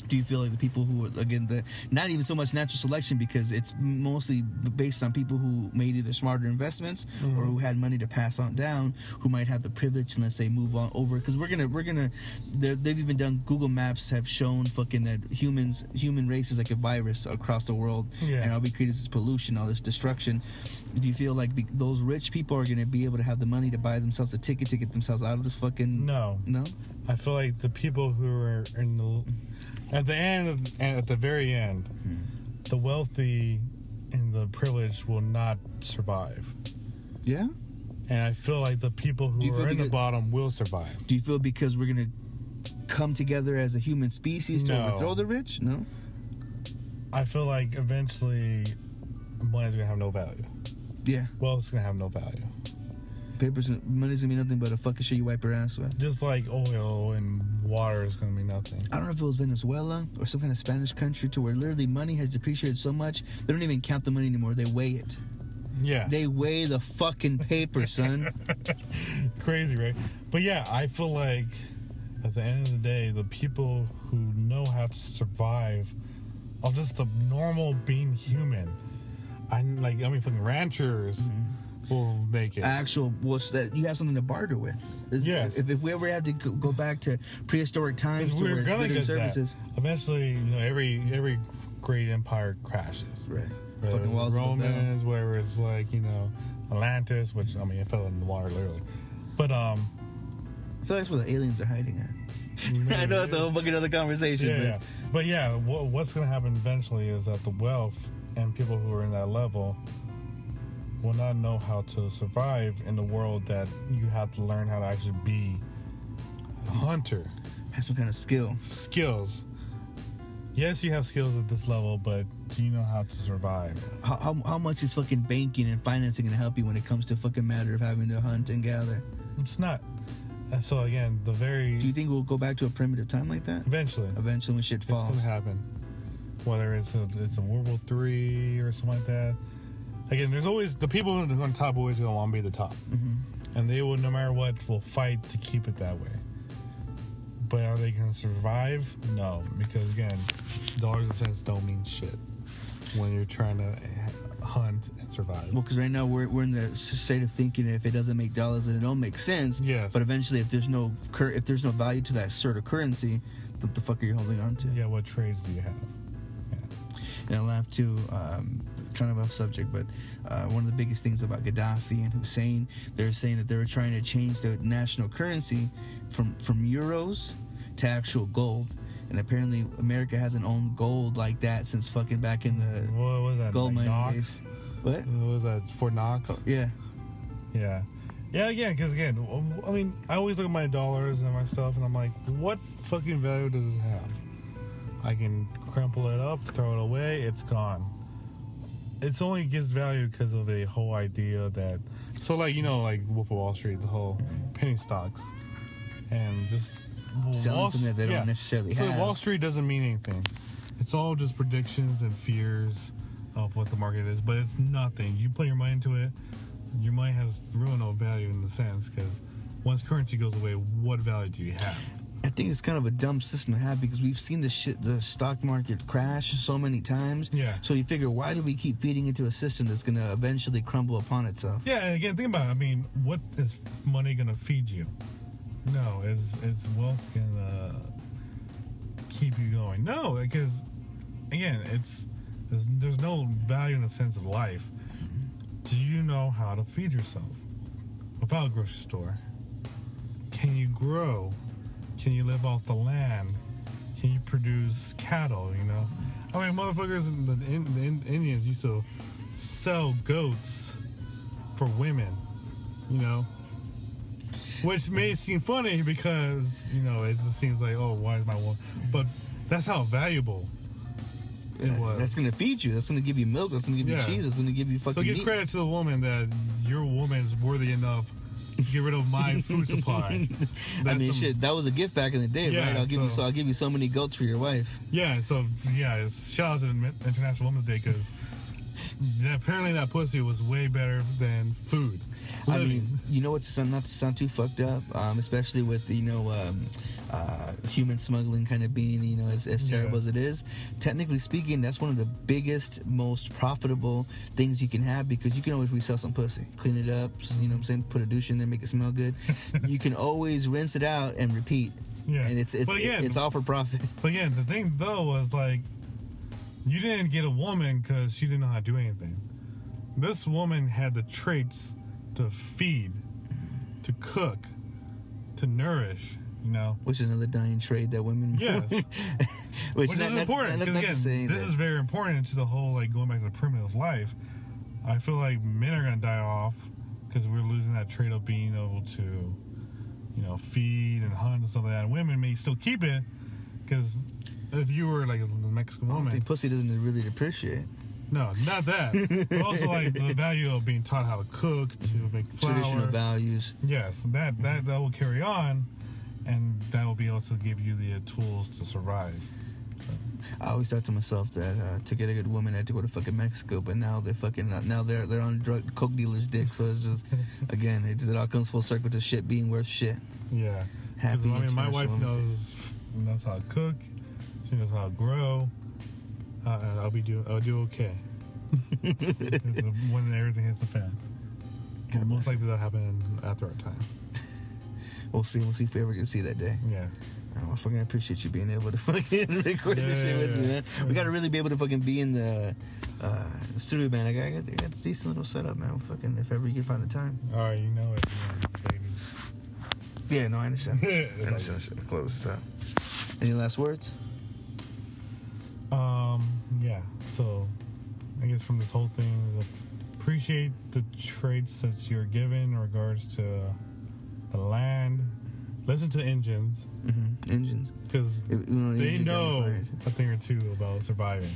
Do you feel like the people who, again, not even so much natural selection because it's mostly based on people who made either smarter investments or who had money to pass on down, who might have the privilege and let's say move on over? Because they've even done, Google Maps have shown fucking that human race is like a virus across the world, and all we create is this pollution, all this destruction. Do you feel like those rich people are going to be able to have the money to buy themselves a ticket to get themselves out of this fucking... No? I feel like the people who are in the... At the end, and at the very end, the wealthy and the privileged will not survive. Yeah? And I feel like the people who are in the bottom will survive. Do you feel because we're going to come together as a human species to overthrow the rich? No? I feel like eventually money's going to have no value. Yeah. Well, it's going to have no value. Money's going to be nothing but a fucking shit you wipe your ass with. Just like oil and water is going to be nothing. I don't know if it was Venezuela or some kind of Spanish country to where literally money has depreciated so much, they don't even count the money anymore. They weigh it. Yeah. They weigh the fucking paper, son. Crazy, right? But yeah, I feel like at the end of the day, the people who know how to survive of just the normal being human, fucking ranchers will make it. You have something to barter with. Yes. If we ever had to go back to prehistoric times to we're where gonna get services. that. Eventually, every great empire crashes. Right. Whether Fucking it's walls of Romans, whether it's Atlantis, which it fell in the water literally. But I feel like that's where the aliens are hiding at. I know it's a whole fucking other conversation. Yeah. But yeah, what's going to happen eventually is that the wealth and people who are in that level will not know how to survive in the world that you have to learn how to actually be a hunter. Have some kind of Skills. Yes, you have skills at this level, but do you know how to survive? How much is fucking banking and financing going to help you when it comes to fucking matter of having to hunt and gather? It's not. And so again, do you think we'll go back to a primitive time like that? Eventually when shit falls. It's going to happen. Whether it's a World War III or something like that. Again, there's always the people on top always going to want to be the top, and they will, no matter what, will fight to keep it that way. But are they going to survive? No, because again, dollars and cents don't mean shit when you're trying to hunt and survive. Well, because right now we're in the state of thinking if it doesn't make dollars, then it don't make sense. Yes. But eventually, if there's no value to that sort of currency, what the fuck are you holding on to? Yeah. What trades do you have? And I'll have to, kind of off subject, but one of the biggest things about Gaddafi and Hussein, they're saying that they were trying to change the national currency from euros to actual gold. And apparently America hasn't owned gold like that since fucking back in the what was that, gold like mining Knox? days. What? Was that Fort Knox? Oh, yeah. Yeah. Yeah, again, because again, I mean, I always look at my dollars and my stuff, and I'm like, what fucking value does this have? I can crumple it up, throw it away, it's gone. It's only gives value because of a whole idea that, so like Wolf of Wall Street, the whole penny stocks, and just selling something that they don't necessarily have. So Wall Street doesn't mean anything. It's all just predictions and fears of what the market is, but it's nothing. You put your money into it, your money has really no value in the sense, because once currency goes away, what value do you have? I think it's kind of a dumb system to have because we've seen the stock market crash so many times. Yeah. So you figure, why do we keep feeding into a system that's going to eventually crumble upon itself? Yeah, and again, think about it. I mean, what is money going to feed you? No, is wealth going to keep you going? No, because, again, there's no value in the sense of life. Do you know how to feed yourself without a grocery store? Can you grow? Can you live off the land? Can you produce cattle, I mean, motherfuckers, the Indians used to sell goats for women, Which may seem funny because, it just seems like, oh, why is my woman? But that's how valuable it was. That's going to feed you. That's going to give you milk. That's going to give you cheese. That's going to give you fucking meat. So give credit to the woman that your woman is worthy enough to get rid of my food supply. I mean, shit, that was a gift back in the day, right? I'll give you so many goats for your wife. Yeah, so, shout out to International Women's Day, because apparently that pussy was way better than food. I mean, what's not to sound too fucked up, especially with human smuggling kind of being as terrible as it is. Technically speaking, that's one of the biggest, most profitable things you can have, because you can always resell some pussy, clean it up, put a douche in there, make it smell good. You can always rinse it out and repeat. Yeah, and it's all for profit. But again, the thing though was like, you didn't get a woman because she didn't know how to do anything. This woman had the traits to feed, to cook, to nourish, Which is another dying trade that women... Yes. Which is important, because again, this is very important to the whole, going back to the primitive life. I feel like men are going to die off because we're losing that trait of being able to, you know, feed and hunt and stuff like that. And women may still keep it, because if you were like a Mexican I woman, think pussy doesn't really appreciate. no, not that, but also like the value of being taught how to cook, to make flour. Traditional values. Yes, that will carry on, and that will be able to give you the tools to survive. I always thought to myself that to get a good woman, I had to go to fucking Mexico, but now they're fucking now they're on coke dealers' dick. So it's just again, it all comes full circle to shit being worth shit. Yeah, Happy. I mean, my wife International knows how to cook. She knows how to grow. I'll do okay when everything hits the fan. God Most bless. likely that'll happen after our time. We'll see if we ever get to see that day. Yeah. I fucking appreciate you being able to fucking record this shit with me, man. We gotta really be able to fucking be in the studio, man. I got a decent little setup, man. Fucking if ever you can find the time. All right, you know it, babies. Yeah, no, I understand. I understand. Should close this out. Any last words? Yeah. So, I guess from this whole thing is appreciate the traits that you're given in regards to the land. Listen to engines. Mm-hmm. Engines. Because they know a thing or two about surviving.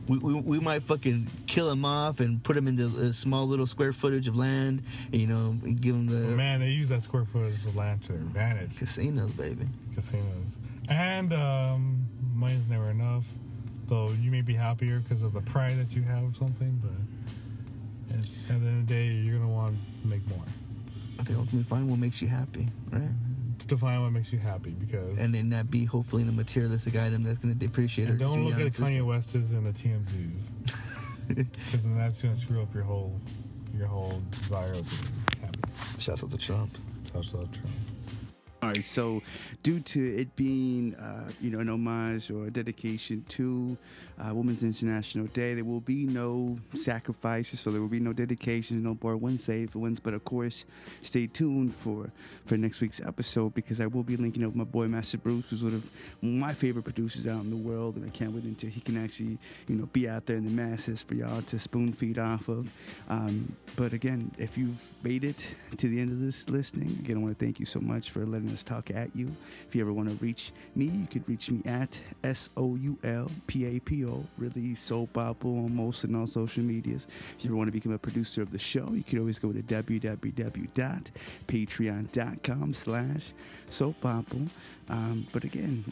We might fucking kill them off and put them into a small little square footage of land, and, you know, and give them the... Man, they use that square footage of land to their advantage. Casinos, baby. Casinos. And money's never enough. Though you may be happier because of the pride that you have or something, but at the end of the day, you're going to want to make more. I think ultimately find what makes you happy, right? To find what makes you happy, because... And then that be hopefully in a materialistic item that's going to depreciate. And don't look at Kanye West's and the TMZs. Because then that's going to screw up your whole desire of being happy. Shouts out to Trump. Shouts out to Trump. All right, so due to it being, an homage or a dedication to Women's International Day, there will be no sacrifices, so there will be no dedications, no board wins, save wins. But of course, stay tuned for next week's episode, because I will be linking up with my boy Master Bruce, who's one of my favorite producers out in the world, and I can't wait until he can actually, be out there in the masses for y'all to spoon feed off of. But again, if you've made it to the end of this listening, again, I want to thank you so much for letting us talk at you. If you ever want to reach me, you could reach me at SoulPapo, really SoulPapo on most and all social medias. If you ever want to become a producer of the show, you could always go to www.patreon.com/SoulPapo. But again,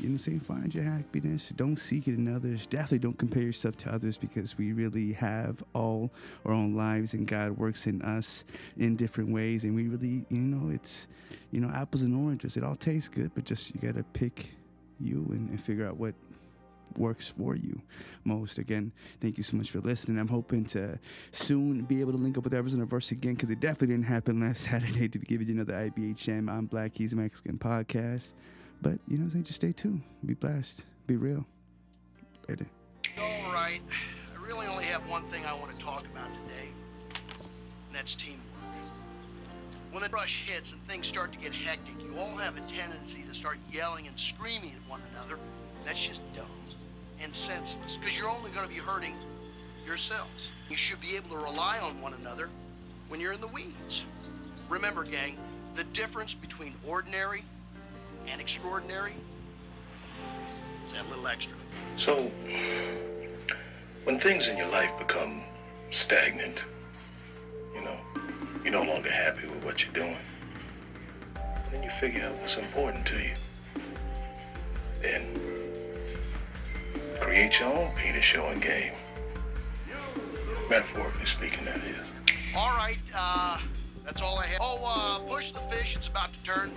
find your happiness. Don't seek it in others. Definitely don't compare yourself to others, because we really have all our own lives, and God works in us in different ways. And we really, it's, apples and oranges. It all tastes good, but just you got to pick you and figure out what works for you most. Again, thank you so much for listening. I'm hoping to soon be able to link up with Evers in a verse again, because it definitely didn't happen last Saturday to give you another IBHM I'm Black, He's Mexican podcast. But, just stay tuned. Be blessed. Be real. Later. All right. I really only have one thing I want to talk about today, and that's teamwork. When the rush hits and things start to get hectic, you all have a tendency to start yelling and screaming at one another. That's just dumb and senseless, because you're only going to be hurting yourselves. You should be able to rely on one another when you're in the weeds. Remember, gang, the difference between ordinary and extraordinary is that little extra. So, when things in your life become stagnant, you're no longer happy with what you're doing, then you figure out what's important to you. Then, create your own penis showing game. Metaphorically speaking, that is. All right, that's all I have. Oh, push the fish, it's about to turn.